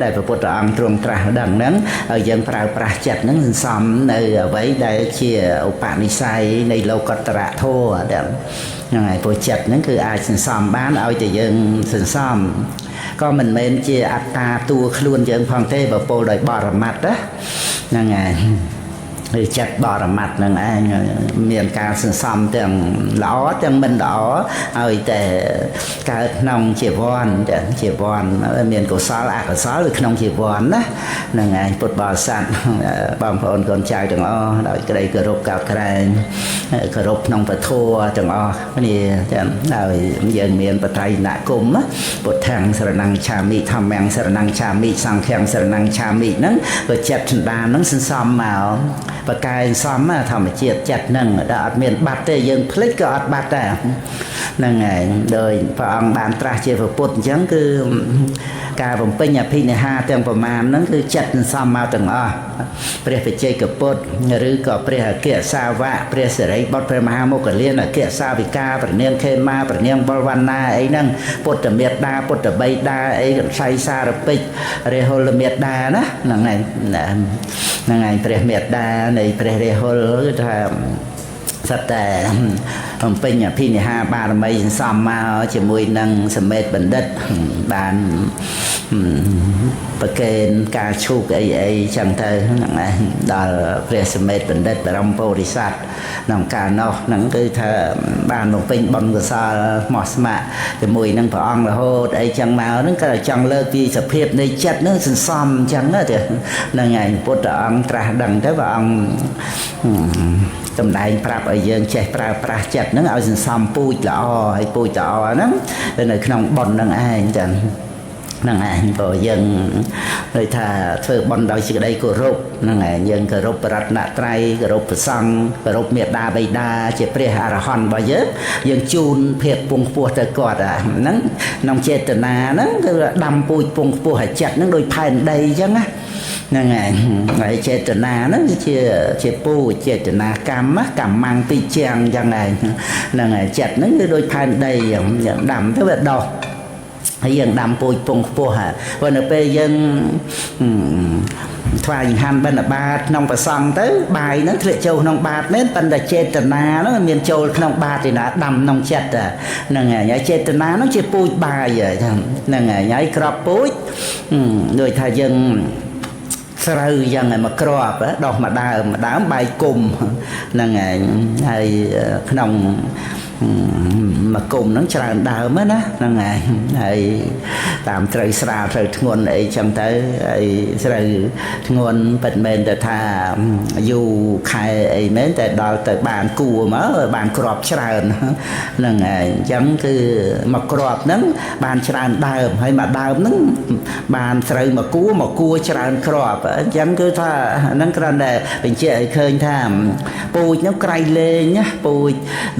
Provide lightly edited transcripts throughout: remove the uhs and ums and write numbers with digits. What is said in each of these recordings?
đại phật bột ông trung tra đằng nắng ở dân pra chặt nắng xóm nơi ở vậy đại chia bạn saiในโลกตระทั่วยังไงพอจัดนั่นคืออาสินซ้อมบ้านเอาแต่ยังสินซ้อมก็มันเป็นเจียอัตตาตัวคล้วนยังพองเทแบบโปรโดยบารมัดนะยังไงคือจัดบารมัดนั่นเองมีการสินซ้อมจังล้อจังมันล้อเอาแต่การนองเจียวอนแต่เจียวอนมีกุศลกุศลหรือนองเจียวอนนะนั่นไงปุตบาสันบางคนคนใจจังอ๋อโดยกระไรกระรบกับกระไรกระรบนองประทัวจังอ๋อนี่จังโดยยังมีปัจจัยหนักกุมนะปุตแทงสรนังชามิทำแมงสรนังชามิสังแขงสรนังชามินั้นก็จัดดานั้นสินซ้อมมาประกายซ้อมมาทำเจียดจัดนั่งดาดเมียนบัดเตยังพลิกก็อัดบัดแต่นั่งไงโดยพระองค์บานตราเจียบปุตยังคือการผมเป็นอย่างพี่ในห้าเตียงประมาณนั้นคือจัดซ้อมมาตั้งอ๋อเปรียบเจียกับปุตหรือก็เปรียบเกี่ยสาวะเปรียบเสรีบดเปรียมหาโมกเลียนเกี่ยสาวิกาเปรียเนียงเคมาเปรียเนียงบวรนาไอ้นั่งปุตเมียดาปุตใบดาไอ้ไซซาลปิกเรโฮลเมียดานะนั่งไงนั่งไงเปรียเมียดาในเปรียเรโฮลก็ทำสัตแต่ผมเป็นอย่างพี่ในห้าบาทไม่ซ้อมมาจะมวยนั่งสมัยบัณฑิตบานประเกณฑ์การชูกไอ้จังเธอนั่งไงดาเปรียสมัยบัณฑิตบรมโพธิสัตว์นั่งการนอกนั่งคือเธอบานผมเป็นบอลกษาหมอสมาจะมวยนั่งพระองค์ละโหดไอ้จังมานั่งก็จังเลิกที่สเพียบในจัดนั่งสินซ้อมจังนั่นเถอะนั่งไงพุทธองค์ตรัสดังแต่ว่าองค์จำได้ปราบไอ้ยังเจ็บปราจัดนั่งเอาสินซ้อมปุยละอ้อไอ้ปุยละอ้อนั่งเป็นในขนมบอลนั่งไอ้จังนั่งไงพอยังเลยถ้าเธอบอลดาวสิกได้ก็รบนั่งไงยังก็รบรัตนตรัยก็รบสังก็รบเมียดาใบดาเจ็บเปรี้ยอรหันบ่เยอะยังจูนเพียบปงปัวแต่กอดนั่งน้องเจตนานั่งก็ดำปุยปงปัวหายจัดนั่งโดยภายในจังนะนั่งไงไอ้เจตนานั่งเชี่ยปูเจตนากรรมกรรมมังปีเชียงยังไงนั่งไงจัดนั่งโดยภายในอย่างดำเท่าแบบดอกให้ยังดำปุยปงปัวฮะวันนี้ไปยังทวายหันบรรดาบาทน้องประสังtới bài nó thiệt châuน้องบาทเน้นปันแต่เจตนาnó miền châuน้องบาทthì nó đầmน้องเจ็ดนั่นไงย้ายเจตนาnó chỉปุยbài vậyนั่นไงย้ายกรอบปุยโดยถ้ายังสระยังไงมากรอบดอกมาดามใบกุมนั่นไงไอ้ขนมมากุมนั่งฉลาดดาวมั้ยนะนั่นไงไอ้ตามใจสระใจทงวนไอ้จังเตอไอ้สระทงวนเป็นเมนแต่ถ้าอยู่ใครไอ้เมนแต่ดาวแต่บานกูมั้งบานกรอบฉลาดนั่นไงจังคือมากรอบนั้นบานฉลาดดาวให้มาดาวนั้นบานสระมากูฉลาดกรอบจังคือถ้านั่นก็ได้เป็นเจ้าเคยทำปูน้ำไกลเลยเนี่ยปู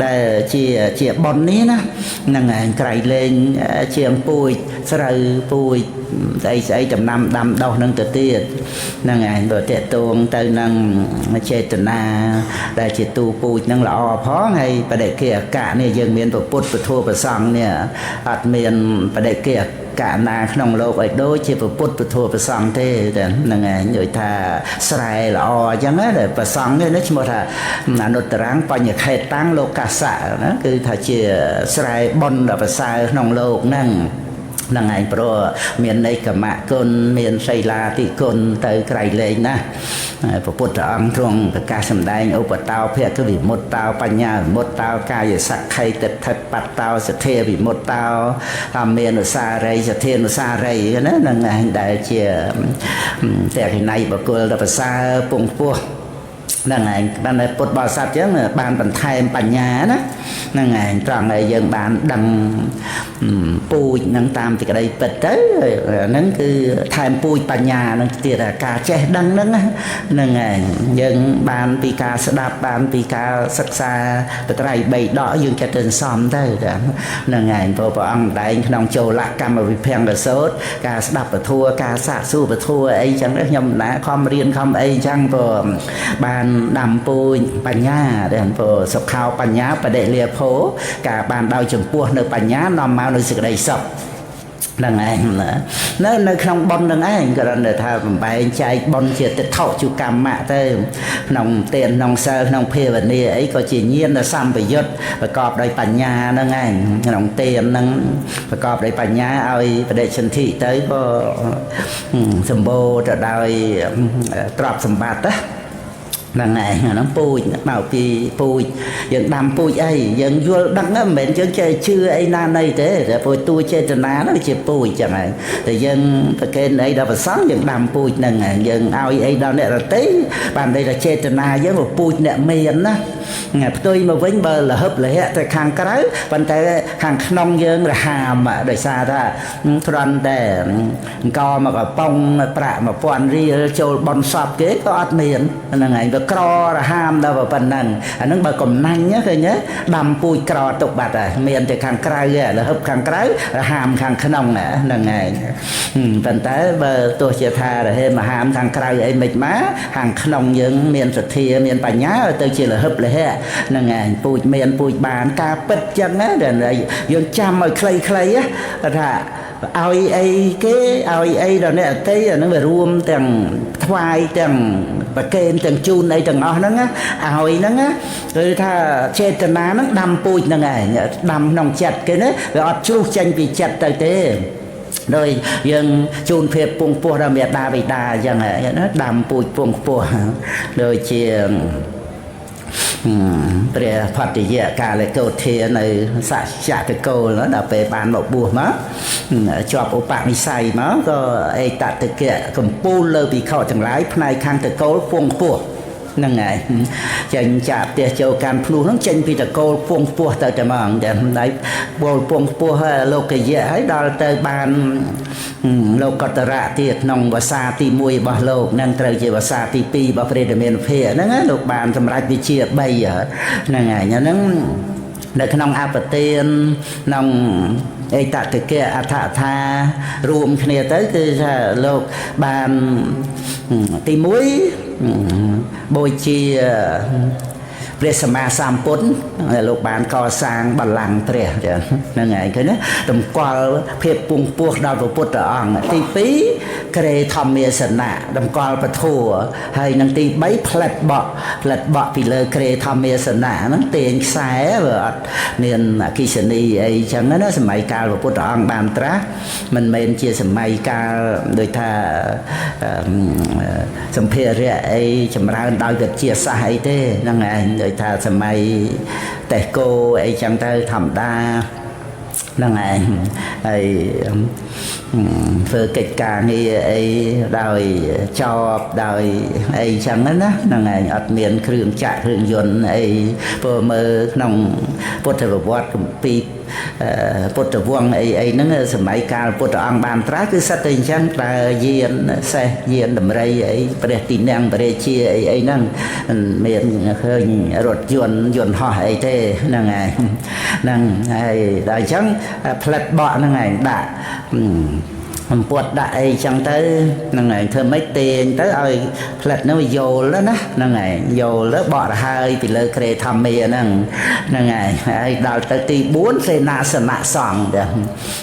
ได้เจียบอลนี้นะนั่งไงไกลเลยเชียงปุยสระปุยไอ้จำนำดำดอกนั่งตัวเตี้ยนั่งไงโดยเตะตวงเตยนั่งเจตนาได้เจตูปุยนั่งหล่อเพราะไงประเด็กเกี่ยกะเนี่ยยังเมียนตัวปุดตัวทั่วประสังเนี่ยอัดเมียนประเด็กเกี่ยกะนาขนมโลกไอ้โดยเจ็บปุดตัวทั่วประสังเท่แต่นั่งไงโดยท่าสลายหล่อจังเลยแต่ประสังเนี่ยนึกว่าท่าอนุตรังปัญญาใครตั้งโลกาสะนะคือท่าเจียสลายบอลแบบประสายขนมโลกนั่งนั่งไงเพราะเมียนในกรรมะคนเมียนไซลาที่คนเตยไกลเลยนะพระพุทธองค์ทรงประกาศสำแดงอุปตาเพียรวิมุตตาปัญญาวิมุตตากายสักไข่ติดทัดปัตตาสเทวิมุตตาทำเมียนอุสาไรสเทนุสาไรกันนะนั่งไงได้เชี่ยแต่ในบกลภาษาปงปัวนั่งไงบ้านในปดบาสัตยังบ้านปัญไทยปัญญานะนั่งไงตรังไงยังบ้านดังปูนั่งตามติกระไดเป็ดเต้นั่นคือไทยปูปัญญานั่งติดกาเจดังนั่งนั่งไงยังบ้านปีกาสดับบ้านปีกาศึกษาปัตไตรใบดอกยังจะเดินซ้อมได้นั่งไงพออังได้ขนมโจลักกรรมวิเพียงกระโสดกาสดับประทัวกาสะสู้ประทัวไอ้จังได้ยมนะคอมเรียนคอมไอ้จังพอบ้านดำปูปัญญาเดินพอสกข่าวปัญญาประเดเลียโพกาบานดาวจมปัวในปัญญานอมมาในสิ่งใดศพ đằng anh nó nơi không bon đằng anh cái đó thà bài chạy bon chỉ tự thọ chịu cam mạ tới nòng tiền nòng sơ nòng phê vật này ấy có chỉ nhiên là xăm phải dứt và cọp đây bản nhà đằng anh nòng tiền nòng và cọp đây bản nhà ai để chân thị tới có sầm bồ trở đời trọp sầm bát á đằng này nó pui màu pi pui dân đam pui ấy dân vua đăng á mình chứ chơi chưa ấy na này thế rồi pui tôi chơi trên ná nó chơi pui chẳng hạn thì dân cái ấy đâu phải sáng dân đam pui nằng dân ao ấy đâu này là tí bàn đây là chơi trên ná với một pui nè miền á tôi mà vĩnh bờ là hấp lệ tại hàng cái bàn tay hàng nông dân là hàm mà đời xa ra toàn để co mà có bông bạ mà quan ri châu bon sọp kế có ắt miền là ngày và cro là ham đâu vào phần năng nó bà còn năng nhá nhớ đầm pui cro tục bạt à miền thì hàng cái là hấp hàng cái là hàm hàng nông nè là ngày phần tới bờ tôi chia tha là thêm mà hàm hàng cái ấy mệt má hàng nông dân miền sụt thìa miền bà nhá tôi chỉ là hấp lệ là ngày pui miền pui bàn ca bết chân á rồi dân chăm rồi clay á là ao ấy cái ao ấy rồi nè cái nó về ruộng từng khoai từng và kênh từng chun ấy từng nó á ao ấy nó á rồi tha trên tầng ná nó đâm pui là ngày đâm nòng chặt cái đấy rồi ọt chu tranh bị chặt tới thế rồi dân chun phê pung pua ra miệt đa bị đa chẳng hạn nó đâm pui pung pua rồi chỉ để phát triển cả lại câu thiên này xả xả cái câu nó đã về bàn một buổi mà cho bộ bạn đi xài mà có ai tạ thực hiện cầm pu lơ bị khẩu chẳng lái này khang từ câu phong pua năng ngày chân chạp để châu can plu nó chân bị từ câu phong pua tới cho mong để đấy bộ phong pua lô cái gì ấy đó tới bàn lô cọt rạ tiệt nòng và xa ti mùi bỏ lô năng trời chỉ và xa ti pi bỏ phê để miền phê nó nghe lục bàn trong rạch bị chia bây giờ năng ngày nhá nó để cái nòng áp tiên nòng ấy tạ từ kia thả tha rùm kia tới từ lục bàn ti muối bôi chia về sầm ma sam pốn lục bàn co sang bằng lăng tre nên ngày cái đó tầm qua phê pung puộc đào vào bút ở ti pí cái thầm miệt sần nạ tầm qua bật thua hay năng ti bấy lật bọ vì lời cái thầm miệt sần nạ nó tiền xé vợ nên khi sân đi ấy chẳng nó sầm mai cao vào bút ở bàn trá mình chia sầm mai cao đôi tha sầm phê rẻ ấy chấm ra đào được chia sai thế năng ngày tha sớm maiแต่cô ấy chẳng tới thầm đa là ngày ấy vừa kịch cả nghi ấy đòi cho đòi ấy chẳng đó là ngày ở miền khương chạy khương dồn ấy vừa mơ nòng bột thở bọt pi bột thở vuông ấy nó sớm mai cao bột thở ăn bàn trái cứ sát tình chẳng là diên đầm rây ấy bề tin năng bề chia ấy năng miền khơi rột dồn họ ấy thế là ngày năng ấy đại chẳng phật bọ là ngày đã bột đại chẳng tới ngày thơ mấy tiền tới ơi lật nó vô đó nó ngày vô đó bỏ hai vì lời kề thầm mì nó ngày đào tới ti 4 xe nạ sờ nạ sòng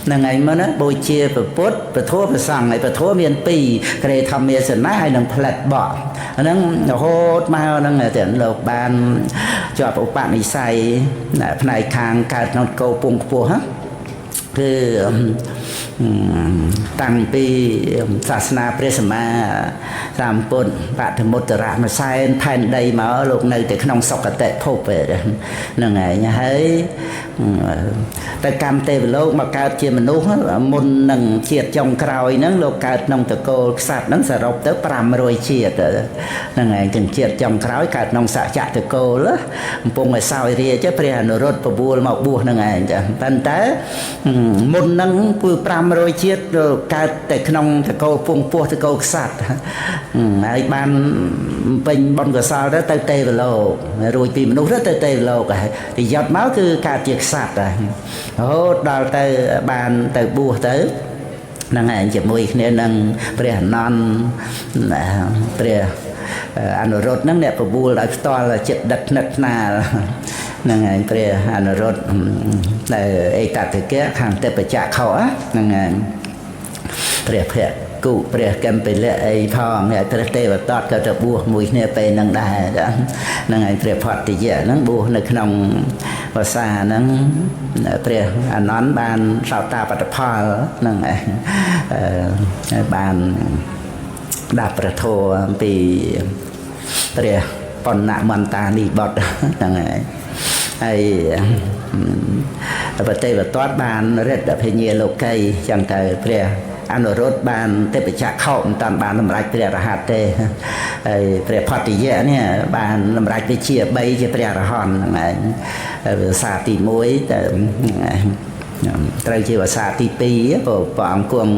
nó ngày mà nó bôi chia và bút và thua và sòng này và thua miền pì kề thầm mì sờ nạ hay đừng lật bỏ nó hốt mau nó ngày tiền lộc ban cho bộ bạn đi xài này càng cả nó câu bùng bùa hếtคือตั้งปีศาสนาพระสมมาสามปนปะธมุตระมาใช้แผ่นใดมาลงในแต่ขนมสกเตะพบไปนั่นไงเฮ้ยแต่การเตะโลกมาการเจียมนุษย์มุนหนึ่งเฉียดจงกรอยนั่งโลกการนองตะโกสัตว์นั่งสรบเตะปรามรวยเฉียดนั่นไงถึงเฉียดจงกรอยการนองสะจัตะโกละปงไอ้สาวเรียจะเปลี่ยนรถประบัวมาบัวนั่นไงจ้ะตั้งแต่มุนนั่งปูปรามรวยเฉียดการแต่ขนมตะโกปงปัวตะโกสัตว์ไอ้บ้านเป็นบนกระซาวได้เตะเตะโลกรวยปีมนุษย์ได้เตะเตะโลกthì giọt máu cứ cả chiếc sạt rồi hốt đào tới bàn tới bùa tới năng ảnh chỉ mùi nên năng bề non bề anh rốt năng đẹp của bùa là to là chết đặt nật nà năng ảnh bề anh rốt là ấy ta từ kia hàng tép phải chạ khó năng ảnh ព្រះភ័ក្រគូព្រះកម្មពលៈអីផងហើយព្រះទេវតតក៏ទៅបួសមួយគ្នាពេលហ្នឹងដែរហ្នឹងហើយព្រះផត្តយៈហ្នឹងបួសនៅក្នុងភាសាហ្នឹងព្រះអានន្ទបានសោតាបត្តផលហ្នឹងឯងបានដាប់ប្រធរអំពីព្រះបណ្ណមន្តានិបុត្រហ្នឹងហើយហើយប្រទេវតតបានរិទ្ធអភិញ្ញាលោកីចឹងទៅព្រះអនុរុទ្ធបានទេពចក្ខុមិនតាន់បានសម្រេចព្រះរហ័តទេហើយព្រះផត្តយៈនេះបានសម្រេចវិជា3ជាព្រះរហន្តហ្នឹងឯងភាសាទី1ទៅត្រូវជាភាសាទី2ព្រះអង្គគង់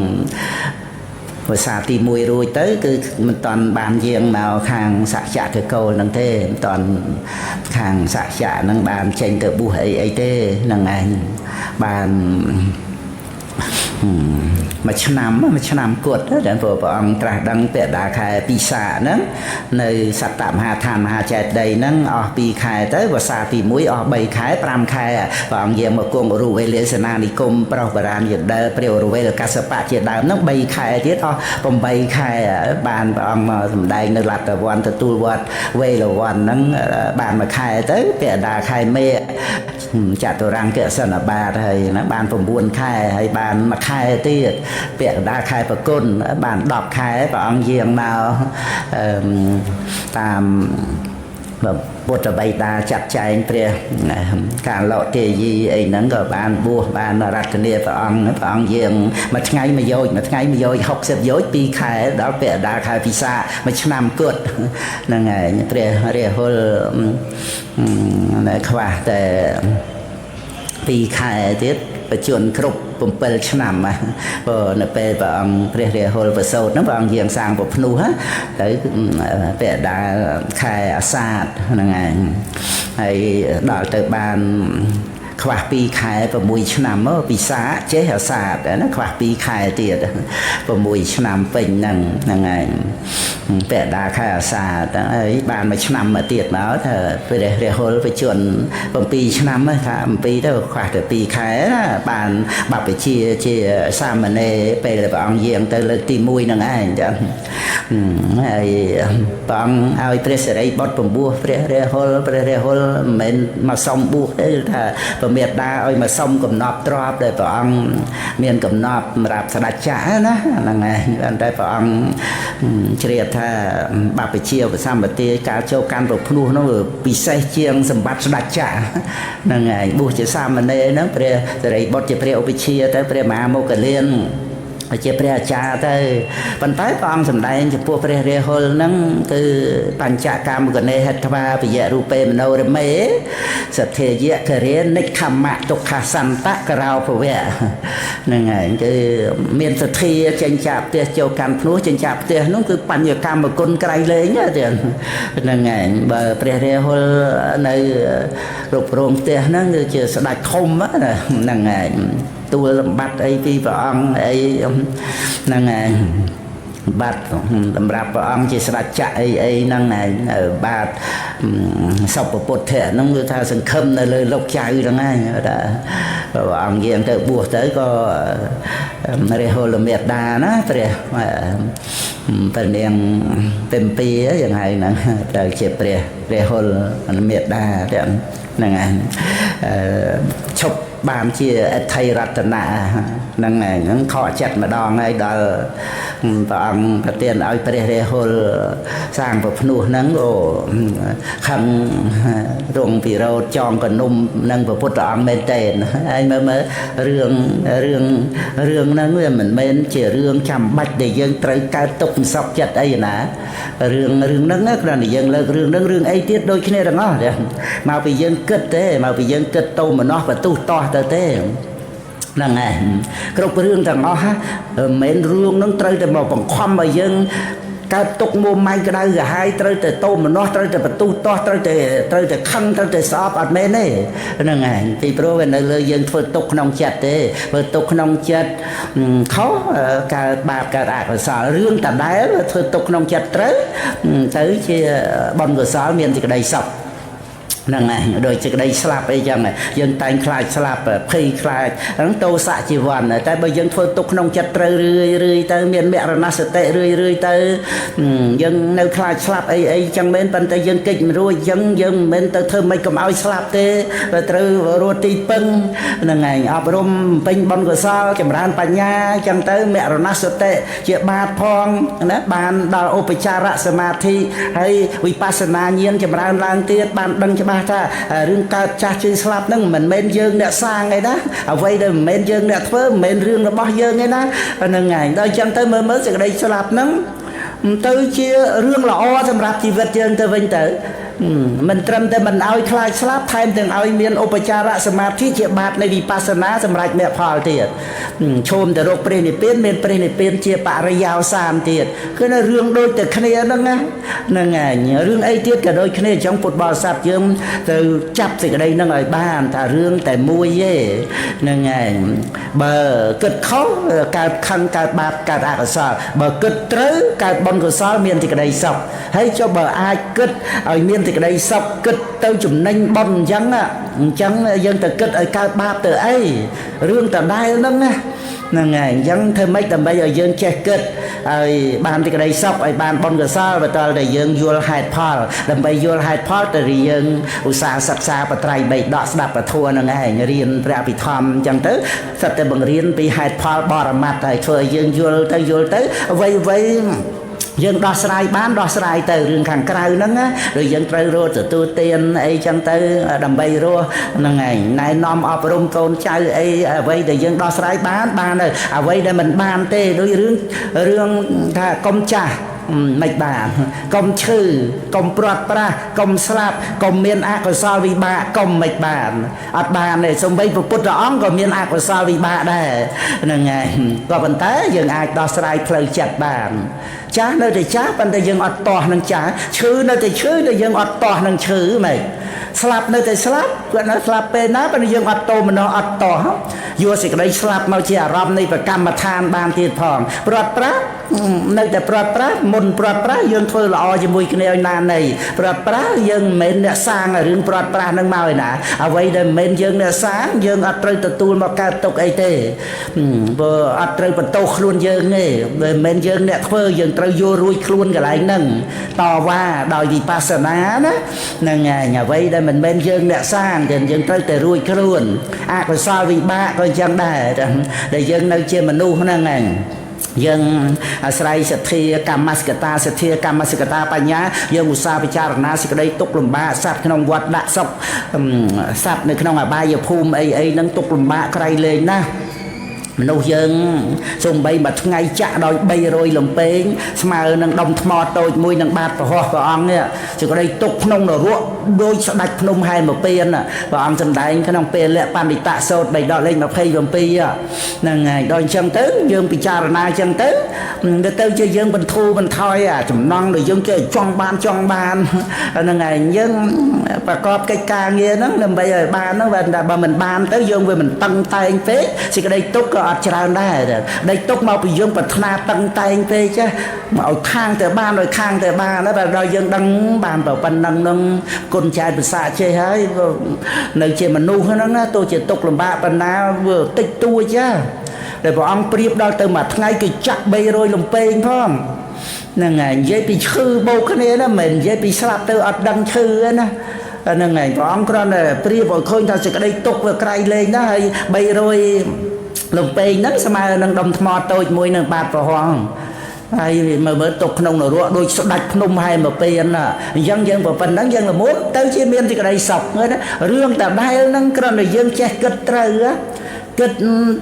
ភាសាទី1រួចទៅគឺមិនតាន់បានយាងមកខាងសច្ចៈទៅគោលហ្នឹងទេមិនតាន់ខាងសច្ចៈហ្នឹងបានចេញទៅបួសអីទេហ្នឹងឯងបានមួយឆ្នាំគត់ដែលព្រះអង្គត្រាស់ដឹងពាក្យដាខែពិសាហ្នឹងនៅសត្តមហាឋានមហាចេតិយហ្នឹងអស់2ខែទៅវស្សាទី1អស់3ខែ5ខែព្រះអង្គយាងមកគង់រុវេលាសេនានិគមប្រុសបរានយដែលព្រះរុវេលកសបៈជាដើមហ្នឹង3ខែទៀតអស់8ខែបានព្រះអង្គមកសម្ដែងនៅលទ្ធវ័នទទួលវត្តវេលវ័នហ្នឹងបាន1ខែទៅពាក្យដាខែមេចតុរង្គសនបាតហើយណាបាន9ខែហើយបាន1ខែទៀតពាក្យដាខែប្រគុណបាន10ខែព្រះអង្គយាងមកតាមពុទ្ធបិតាចាត់ចែងព្រះកាលទេយីអីហ្នឹងក៏បានបួសបានរតនាព្រះអង្គយាងមួយថ្ងៃមួយយោជ60យោជ2ខែដល់ពាក្យដាខែពិសាមួយឆ្នាំគត់ហ្នឹងហើយព្រះរាហុលខ្វះតែ2ខែទៀតបច្ចុប្បន្នគ្រប់7ឆ្នាំព្រោះនៅពេលព្រះអង្គព្រះរាហុលប្រសូតហ្នឹងព្រះអង្គយាងសាងប្រភ្នោះទៅពាក្យដាខែអាសាឍហ្នឹងឯងហើយដល់ទៅបានខ្វះ2ខែ6ឆ្នាំពិសាចេះអាសាតណាខ្វះ2ខែទៀត6ឆ្នាំពេញហ្នឹងឯងពាក់ដាខែអាសាតហើយបាន1ឆ្នាំមកទៀតមកថាព្រះរាហុលបច្ចុប្បន្ន7ឆ្នាំថា7ទៅខ្វះតែ2ខែណាបានបព្វជិជាសាមណេរពេលព្រះអង្គយាងទៅលើកទី1ហ្នឹងឯងចឹងហើយព្រះអង្គឲ្យព្រះសិរីបុត្រពពោះព្រះរាហុលមិនមែនមកសុំបួសទេថាព្រះមេត្តាឲ្យមកសុំកំណប់ទ្រព្យដែលព្រះអង្គមានកំណប់សម្រាប់ស្ដេចចក្រណាហ្នឹងឯងតែព្រះអង្គជ្រាបថាបព្វជិសម្បទាការចូលកាន់ប្រភ្នោះនោះពិសេសជាងសម្បត្តិស្ដេចចក្រហ្នឹងឯងបួសជាសាមណេរហ្នឹងព្រះសិរីបុត្រជាព្រះឧបជាទៅព្រះមហាមោគលានជាព្រះអាចារ្យទៅប៉ុន្តែព្រះអង្គសម្ដែងចំពោះព្រះរាហុលហ្នឹងគឺបញ្ចកាមកណេហិត្វាពយៈរូបេមនោរមេសទ្ធាយៈករិនិខមៈទុក្ខសន្តៈករោភវៈហ្នឹងហើយគឺមានសទ្ធាចេញចាក់ផ្ទះចូលកាន់ភ្នោះចេញចាក់ផ្ទះនោះគឺបញ្ញកម្មគុណក្រៃលែងទៀតហ្នឹងហើយបើព្រះរាហុលនៅរូបរងផ្ទះហ្នឹងគឺជាស្ដេចធំហ្នឹងហើយទួលលំបាត់អីពីព្រះអង្គអីហ្នឹងឯងបាត់សម្រាប់ព្រះអង្គជាស្ដេចចក្រអីហ្នឹងឯងបាទសុពពុទ្ធៈហ្នឹងគឺថាសង្ឃឹមនៅលើលោកចៅហ្នឹងឯងថាព្រះអង្គយាងទៅបួសទៅក៏រាហុលមេត្តាណាព្រះនាងពេមពីយ៉ាងហើយហ្នឹងទៅជាព្រះរាហុលមេត្តាហ្នឹងឯងឈប់បានជាអថ័យរតនៈហ្នឹងឯងខកចិត្តម្ដងហើយដល់ព្រះអង្គប្រទានឲ្យព្រះរាហុលសាងប្រភ្នោះហ្នឹងខឹងរងពិរោធចងកនុំនឹងព្រះពុទ្ធអង្គមែនទេហើយមើលរឿងហ្នឹងវាមិនមែនជារឿងចាំបាច់ដែលយើងត្រូវកើតទុកសោកចិត្តអីណារឿងហ្នឹងគ្រាន់តែយើងលើករឿងហ្នឹងរឿងអីទៀតដូចគ្នាទាំងអស់មកពីយើងគិតទេមកពីយើងគិតតោមនោះបន្ទុះតោះទៅទេហ្នឹងឯងគ្រប់រឿងទាំងអស់មិនមែនរឿងហ្នឹងត្រូវតែមកបង្ខំឲ្យយើងកើតទុកមួម៉ៃក្តៅក្រហាយត្រូវតែតោមនោះត្រូវតែបន្ទុះតោះត្រូវតែខឹងត្រូវតែស្អប់អត់មែនទេហ្នឹងឯងពីព្រោះវានៅលើយើងធ្វើទុកក្នុងចិត្តទេធ្វើទុកក្នុងចិត្តខុសកើតបាបកើតអកុសលរឿងតដែលធ្វើទុកក្នុងចិត្តត្រូវទៅជាបុណ្យកុសលមានសេចក្តីសុខ năng này đôi chỉ đây slap ấy chẳng này dân tay khai slap phi khai nó tô xạ chỉ vòn tại bây dân phơi tục nông chặt rơi tới miền mẹ rồi nó sẽ tệ rơi tới dân nơi khai slap ấy chẳng bên bên tay dân kịch rồi dân bên tay thơm mấy cầm áo slap thế rồi từ roti pưng năng này ở bên pin bon của sao chậm ran pa nha chẳng tới mẹ rồi nó sẽ tệ chỉ ba phong nó bàn đào opechara samadhi hay vipassana nhiên chậm ran lang tiết bàn đăng cho ba ta rương cao cha chơi slap nâng mình men dương đã sang ngay đó vậy đây men dương đã phớ men rương nó bao dương ngay đó nâng ngày đôi chân tới mới sẽ đây slap nâng tới chia rương là o xong rạp chỉ vật dương tới vinh tử mình trầm tới mình ao khai slap thêm từng ao miền opechara samadhi chia bát này vipassana xong rạch mẹ phò tiệt chôm từ rốt prenipin chia bạ ra yào sam tiệt cứ nó rương đôi từ khné đó nghe nâng ngày rương ấy tiết cả đôi khné trong football sạp dương từ chắp thì cái đây nó ngồi bàn thả rương tại mui dê nâng ngày bờ kịch khó cả khăn cả bạc cả đạc ở sao bờ kịch trứ cả bon của sao miền thì cái đây sọc hay cho bờ ai kịch ở miền thì cái đây sọc kịch tao chùm nanh bon chẳng dân từ kịch ở cả bạc từ ấy rương từ đây nó nghe nâng ngày dân thêm mấy tầm bây giờ dân che kịch bàn thì cái đây sọc bàn bon của sao và tao để dân vua hai Paul làm bây vua hai Paul từ dân usa sắc xa và trai bày đọt đạp và thua nâng ngày riêng ra bị thom chẳng tới thật từ bằng riêng bị hai Paul bỏ ra mặt rồi thôi dân vua tới vậy dân đo sài bán đo sài từ rừng hàng cày nâng á rồi dân trời rồi từ tu tiên ấy chẳng tới đầm bay rồi nâng ngày nay nom ọp rung tôn chơi ấy vậy để dân đo sài bán rồi vậy để mình ban tê đối rương thà công cha mạch bà công chư công prot pra công slap công miền ác của sao vì bà công mạch bà bà này xong bây vừa put rõ còn miền ác của sao vì bà đây nâng ngày có vấn tế dân ai đo sài phơi chặt bàn chá nơi thì chá bên đây dân ọt to nâng chá chư nơi thì chư nơi dân ọt to nâng chư mày slap nơi thì slap gọi nó slap bên đó bên đây dân ọt to mà nó ọt to vua sẽ đây slap mau chia rom này và cam mà than ban tiền phòng prot pra nơi thì prot pra môn prot pra dân thôi là cho mùi cái này này prot pra dân mến đã sang ở rừng prot pra nâng mau nè vậy đây mến dân đã sáng dân ọt trời tự tu mà ca tục ấy thế vừa ọt trời bật tô luôn dân này mến dân đã phơi dân trời vô ruồi luôn cái lại nâng to qua đòi vipassana đó nâng nhà vậy đây mình bên dân đã sang thì dân trời từ ruồi luôn có sao vì ba coi chẳng để dân nơi chia mà nu nâng ngày dân sài sệt thi kamaskata banya dân usa picharana sẽ đây tục lùm ba sạt trong quạt đã sọc sạt nơi trong ba giờ phum ấy nâng tục lùm ba cái lên na nô dân xung bay mà ngay chạ đôi bay rồi lồng pén mà nâng đồng thò tôi môi nâng bát và hoa và ông nè chỉ có đây tục nông rồi ruộng đôi đạch nông hai một pên à và ông chân đánh cái nông pên lẹ pan bị tạ sốt bày đọ lên mà phay lồng pi à nâng ngày đôi chân tới dương bị cha na chân tới để tới chơi dương bình thu bình thôi à chủng non rồi dương chơi choang ban nâng ngày dân và có cái ca nghe nó làm bây giờ ban nó về bà mình ban tới dương về mình tăng tay anh phế chỉ có đây tục tràn đây đây tốt mau bị dương bật na tăng tay tê chứ màu khang từ ba rồi khang từ ba nó rồi dương đăng bàn vào phần đăng nâng con trai bị xạ chơi hết nơi chơi mà nu nó tôi chỉ tục làm ba phần na vừa tích tu chứ để bọn ông priệp đo từ mặt ngay cái chặt bay rồi lồng pên không nè ngày dễ bị khư bầu cái này đó mình dễ bị slap từ ở đăng khư á nè nè ngày bọn ông con là priệp rồi khơi ta sẽ cái đây tục và cày lên đó hay bay rồi lồng pên nó sao mà nâng đồng thò tôi môi nâng bát vào hoàng hay mà mới tục nông là ruộng đôi đạch nông hai mà pên à dân vào phần đó dân là muốn tới chia miên thì cái đây sọc nữa đó riêng tại đây nâng cái này dân che cất trời á kết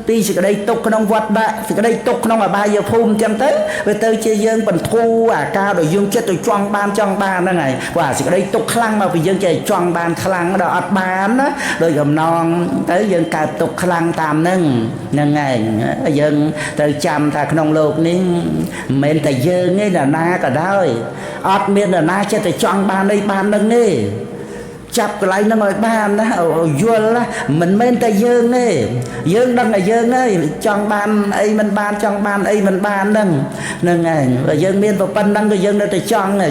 ti sự đây tục nông vật đã sự đây tục nông là ba giờ phun chân tới về tới chơi dân bẩn thu cao rồi dương chết rồi choang ban đó này và sự đây tục khăng mà vì dân chơi choang ban khăng đó ọt bán đó rồi gầm non tới dân cả tục khăng tam nâng ngày dân từ chăm ta nông lục nên mình tại dân ấy là na cả đó ọt miền là na chết rồi choang ban đây ban nâng ấy chập cái lại nó ngồi bàn đó vua là mình men ta dương ấy dương đăng là dương ấy trong ban ấy mình ban trong ban ấy mình ban đăng nâng ngày và dương miên và phân đăng cái dương đây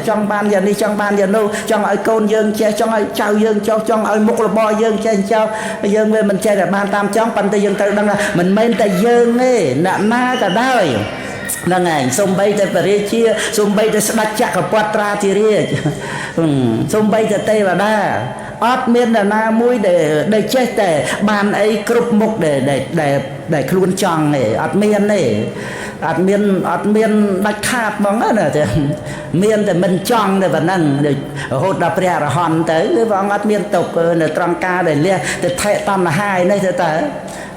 trong ban giờ đi trong ban giờ đâu trong ai côn dương che trong ai trao dương cho trong ai mục là bò dương che cho dương về mình che là ban tam trong ban tây dương tây đăng là mình men ta dương ấy nặng na cả đời là ngày sông bay tới Paris chia sông bay tới đặt chặt ở Poitra thì riêng sông bay tới Tây và đa ót miên là na mũi để chết để bàn ấy cướp mục để luôn chọn này ót miên đặt khát mong á nè thì miên thì mình chọn để vận năng để hốt đập ra là hòn tới cái vòng ót miên tục để tròn ca để lia để thay tam là hai này thế ta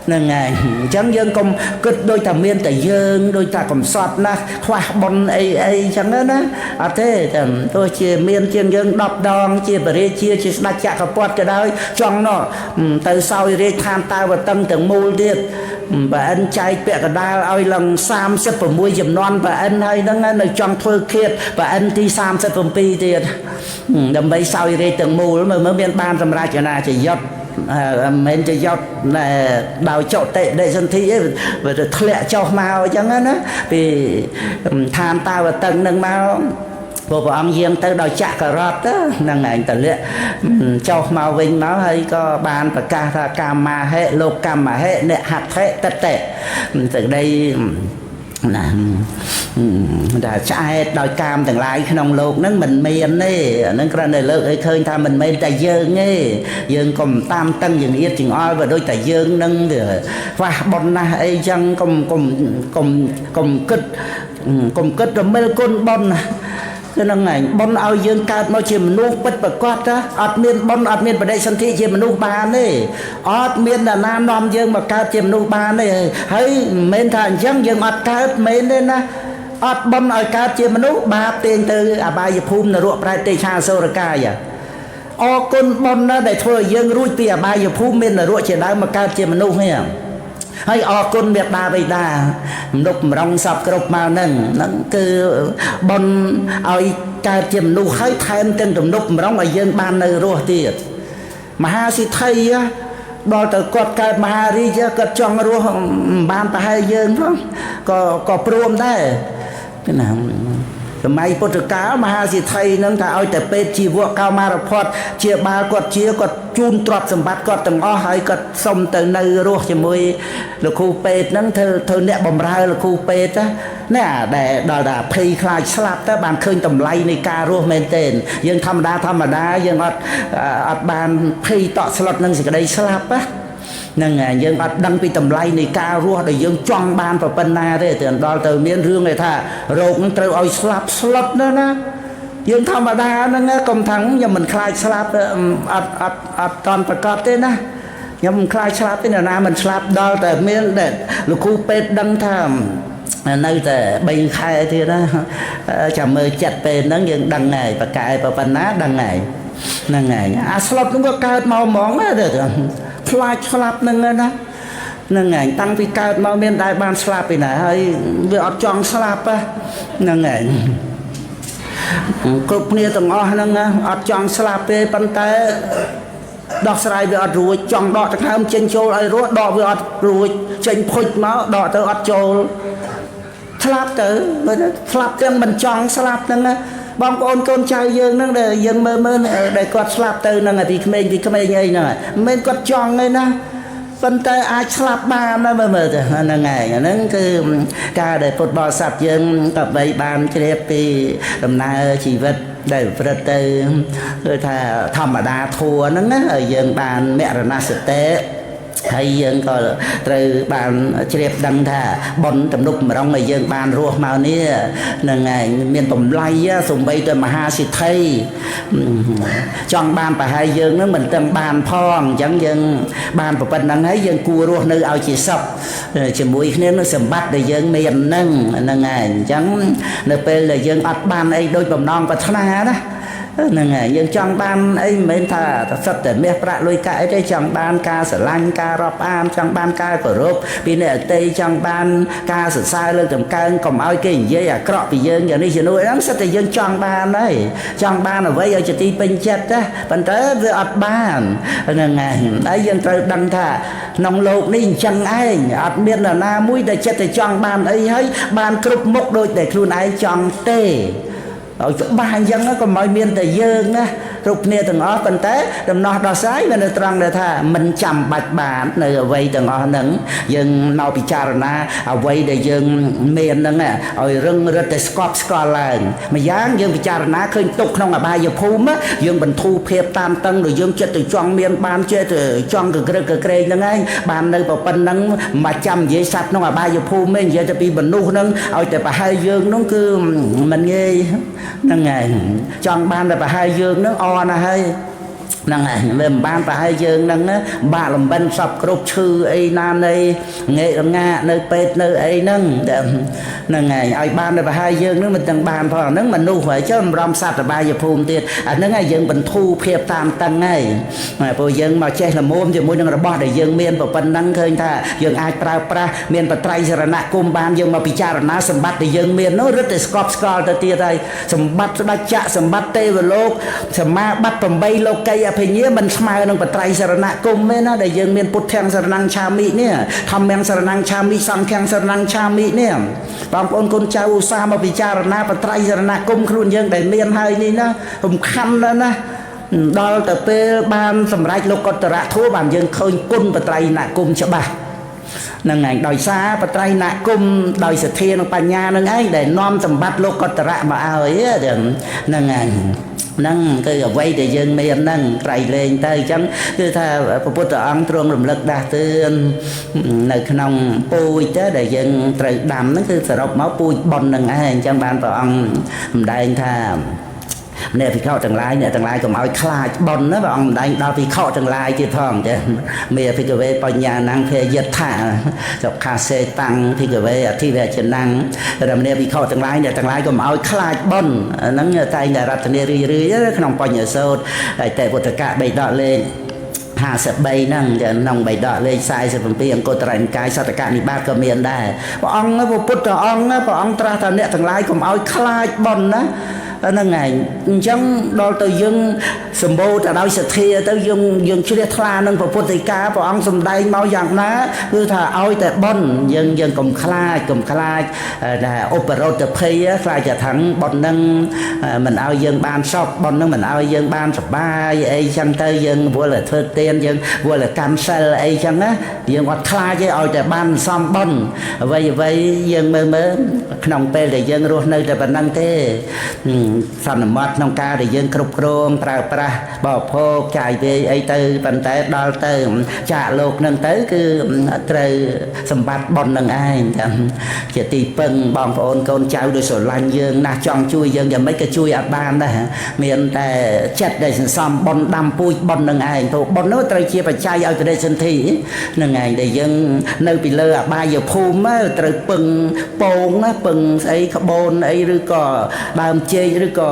nè ngày chẳng dân công cất đôi thằng miên tại dân đôi ta còn sọt na khoa bon ấy chẳng đó à thế tôi chia miên chuyên dân đọc đòn chia bể chia đặt chặt cái pot cái đó trong nó từ sau đi tham ta và tâm tưởng mưu đi và anh trai bẹ cái đa ơi lần sam sẽ phải mua dùm non và anh hay nó ngay nơi trong thôi khiết và anh đi sam sẽ phải pi tiền đầm bay sau đi tưởng mưu mà mới biên ban làm ra chỗ nào chỉ giọt mình chỉ giọt là đào chậu tệ để dân thi và lẹ cho màu chẳng á vì tham ta và tầng nâng màu bộ ông riêng tới đòi chạ cà rọt đó năng ảnh tận lệ cho màu vinh máu hay có bàn và ca mà hệ lục cam mà hệ nệ hạt hệ tất tệ từ đây đã chạy đòi cam từng lại khi nông lục nó mình miền đi nó cái này lợn ấy khơi tham mình miền tại dương ấy dương cùng tam tân dương yết chừng oi và đôi tại dương nâng và bọn na ấy chăng cùng kết rồi mấy con bọn cái năng này bon ao dương cao nó chỉ mình nuốt bất bật quát đó ọt miên bon ọt miên vào đây sân thị chỉ mình nuốt ba này ọt miên là nam nom dương mà cao chỉ mình nuốt ba này hay men thành chẳng dương ọt cao men lên na ọt bon ở cao chỉ mình nuốt ba tiền từ à ba giờ phun là ruộng trái tây cha sâu ra cài à o con bon nó để thôi dương rui tia ba giờ phun men là ruộng chỉ đang mà cao chỉ mình nuốt hay à hay con việc đa vậy đa lúc rong sập cột màu nâng nó cứ bon ai ca chìm nu hay thêm trên tầm lúc rong ở dân ban nơi rồi tiệt mà ha si thay á đo từ cột ca mà đi chứ cột trong rồi ban ta hai dân không có prom đấy cái nào máy bột cá mà ha si thay nâng ta aiแต่เป็ดชีวcao mà rồi phật chia ba cột chia cột chun trọtสมบัติcột từng o hay cột xong từ nơi rồi chỉ mới là khuเป็ดnâng thơ nẹt bầm ra là khuเป็ดá nè để đòi đã phi khai slap ta bàn khơi tầm lay này ca rồi men tên dân thầm đa dân ở bàn phi tọt slot nâng gì cái đây slap á nâng dân ở đăng pi tầm lay này ca rồi để dân choang bàn vào bên na thế từ đòi từ miền rương này thà rồi cũng từ oi slot đó na dân thầm đa nó nghe công thắng nhưng mình khai slap toànประกอบthế na nhưng mình khai slap thế nào mình slap đòi từ miền để lục khuเป็ดđăng tham nơiแต่bay khai thì đó chậm mơ chặt về nó những đằng ngày và cài và bàn ná đằng ngày slot nó có cao màu mỏng đó được fly slap nâng ngày tăng vì cao màu bên đại ban slap này hay việc ở trong slap á nâng ngày cục nia tầng o nâng ở trong slap về bàn tay đọc sai về ở ruồi trong đọ chẳng ham trên châu ai ruột đọ về ở ruồi trên phịch máu đọ tới ở châu slap tới slap tiếng mình chọn slap nâng bong con trai dương nó để dương mơ để quạt slap tới nâng thì mình ấy nè mình quạt chọn ngay nè phân tay ai slap ba nó mơ nâng ngày nó cứ ca để football sập dương tập vậy bàn chơi thì tầm nay chỉ vật để vật từ rồi thà thầm mà đa thua nó ở dương bàn mẹ là na sự tế hay dân có từ bàn chép đăng thà bón tầm lúc mà trong người dân bàn ruột màu ní là ngày miền tùng lay sùng bay từ mà ha xịt thay chọn bàn phải hai dân nó mình tầm bàn phong chẳng dân bàn của bên đăng ấy dân cua ruột nơi ao chỉ sập chỉ mũi nên nó sầm bắt để dân miền nâng là ngày chẳng nơi bên là dân bắt bàn ấy đôi bầm non và thana đó ហ្នឹងហើយយើងចង់បានអីមិនមែនថាសិតតែមាសប្រាក់លុយកាក់អីទេចង់បានការស្រឡាញ់ការរាប់អានចង់បានការគោរពពីអ្នកអតីចង់បានការសរសើរលើកតម្កើងកុំឲ្យគេនិយាយអាក្រក់ពីយើងយ៉ាងនេះជានោះហ្នឹងសិតតែយើងចង់បានហើយចង់បានអ្វីឲ្យជាទីពេញចិត្តណាប៉ុន្តែវាអត់បានហ្នឹងហើយហើយយើងត្រូវដឹងថាក្នុងលោកនេះអញ្ចឹងឯងអត់មាននរណាមួយដែលចិត្តតែចង់បានអីហើយបានគ្រប់មុខដូចតែខ្លួនឯងចង់ទេឲ្យច្បាស់អញ្ចឹងក៏មិនមានតែយើងណាគ្រប់គ្នាទាំងអស់ប៉ុន្តែដំណោះដោះស្រាយវានៅត្រង់ដែលថាមិនចាំបាច់បាននៅអ្វីទាំងអស់ហ្នឹងយើងមកពិចារណាអ្វីដែលយើងមានហ្នឹងឲ្យរឹងរឹតតែស្កប់ស្កល់ឡើងម្យ៉ាងយើងពិចារណាឃើញទុកក្នុងអបាយភូមិយើងបន្ធូរភាពតាមតឹងដោយយើងចិត្តទៅចង់មានបានចេះទៅចង់កក្រឹកកក្រែងហ្នឹងឯងបាននៅប៉ុណ្្នឹងមកចាំនិយាយសត្វក្នុងអបាយភូមិឯងនិយាយទៅពីមនុស្សហ្នឹងឲ្យតែប្រហែលយើងហ្នឹងគឺមិនងាយហ្នឹងឯងចង់បានតែប្រហែលយើងហ្នឹងអណាស់ហើយហ្នឹងហើយមិនបានប្រហែលយើងហ្នឹងបាក់លំបិនសពគ្រប់ឈឺអីណានៃងាករងានៅពេទ្យនៅអីហ្នឹងហ្នឹងហើយឲ្យបានតែប្រហែលយើងហ្នឹងមិនទាំងបានផងហ្នឹងមនុស្សហើយចុះរំសត្វបាយភូមិទៀតអាហ្នឹងហើយយើងបន្ធូរភាពតាមតឹងហើយព្រោះយើងមកចេះល្មមជាមួយនឹងរបស់ដែលយើងមានប៉ុណ្ណឹងឃើញថាយើងអាចប្រើប្រាស់មានបត្រៃសរណគមបានយើងមកពិចារណាសម្បត្តិដែលយើងមាននោះរឹតតែស្កប់ស្កល់ទៅទៀតហើយសម្បត្តិស្ដេចចក្រសម្បត្តិទេវលោកសមាបត្តិ8លោកីអភិញ្ញាមិនស្មើនឹងបត្រៃសរណគមទេណាដែលយើងមានពុទ្ធទាំងសរណង្ឆាមិនេះធម្មទាំងសរណង្ឆាមិសង្ឃទាំងសរណង្ឆាមិនេះបងប្អូនកូនចៅឧស្សាហ៍មកពិចារណាបត្រៃសរណគមខ្លួនយើងដែលមានហើយនេះណាសំខាន់ណាស់ណាដល់ទៅពេលបានសម្រេចលោកុត្តរធម៌បានយើងឃើញគុណបត្រៃណគមច្បាស់នឹងឯងដោយសារបត្រៃណគមដោយសទ្ធានិងបញ្ញានឹងឯងដែលនាំសម្បត្តិលោកុត្តរមកឲ្យហ្នឹងឯងហ្នឹងគឺអ្វីដែលយើងមានហ្នឹងក្រៃលែងទៅអញ្ចឹងគឺថាព្រះពុទ្ធអង្គទ្រង់រំលឹកដាស់តឿននៅក្នុងពូជទៅដែលយើងត្រូវដាំហ្នឹងគឺសរុបមកពូជប៉ុនហ្នឹងឯងអញ្ចឹងបានព្រះអង្គសម្ដែងថាអ្នកភិក្ខុទាំងឡាយអ្នកទាំងឡាយកុំឲ្យខ្លាចប៉ុនណាព្រះអង្គម្ដែងដល់ភិក្ខុទាំងឡាយទៀតផងចាមេភិក្ខវេបញ្ញាណង្ភេយថាសុខាសេតាំងភិក្ខវេអធិវជណੰរមណេភិក្ខុទាំងឡាយអ្នកទាំងឡាយកុំឲ្យខ្លាចប៉ុនហ្នឹងតែងតែរតនារឿយក្នុងបញ្ញសោតហើយតែពុទ្ធកៈបេដកលេខ53ហ្នឹងក្នុងបេដកលេខ47អង្គត្រៃនិកាយសតកនិបាតក៏មានដែរព្រះអង្គព្រះពុទ្ធអង្គព្រះអង្គត្រាស់ថាអ្នកទាំងឡាយកុំឲ្យខ្លាចប៉ុនណាហ្នឹងឯងអញ្ចឹងដល់ទៅយើងសម្បូរទៅដោយសទ្ធាទៅយើងជ្រះថ្លានឹងព្រះពុទ្ធដីកាព្រះអង្គសម្ដែងមកយ៉ាងណាគឺថាឲ្យតែប៉ុនយើងកុំខ្លាចតែឧបរោធភ័យខ្លាចតែថាប៉ុននឹងមិនឲ្យយើងបានសពប៉ុននឹងមិនឲ្យយើងបានសុបាយអីចឹងទៅយើងវល់តែធ្វើទានយើងវល់តែកម្មសិលអីចឹងណាយើងអត់ខ្លាចទេឲ្យតែបានសំប៉ុនអ្វីយើងមើលក្នុងពេលដែលយើងរស់នៅតែប៉ុណ្្នឹងទេសន្មត់ក្នុងការដែលយើងគ្រប់គ្រងប្រើប្រាស់បរិភោគចាយវាយអីទៅប៉ុន្តែដល់ទៅចាកលោកនឹងទៅគឺត្រូវសម្បត្តិប៉ុននឹងឯងជាទីពឹងបងប្អូនកូនចៅដោយស្រឡាញ់យើងណាស់ចង់ជួយយើងយ៉ាងម៉េចក៏ជួយអត់បានដែរមានតែចិត្តដែលសន្សំប៉ុនដាំពូជប៉ុននឹងឯងទៅប៉ុននោះត្រូវជាបច្ច័យឲ្យបដិសន្ធិនឹងឯងដែលយើងនៅពីលើអបាយភូមិត្រូវពឹងពងណាពឹងស្អីក្បូនអីឬក៏ដើមចេកឬក៏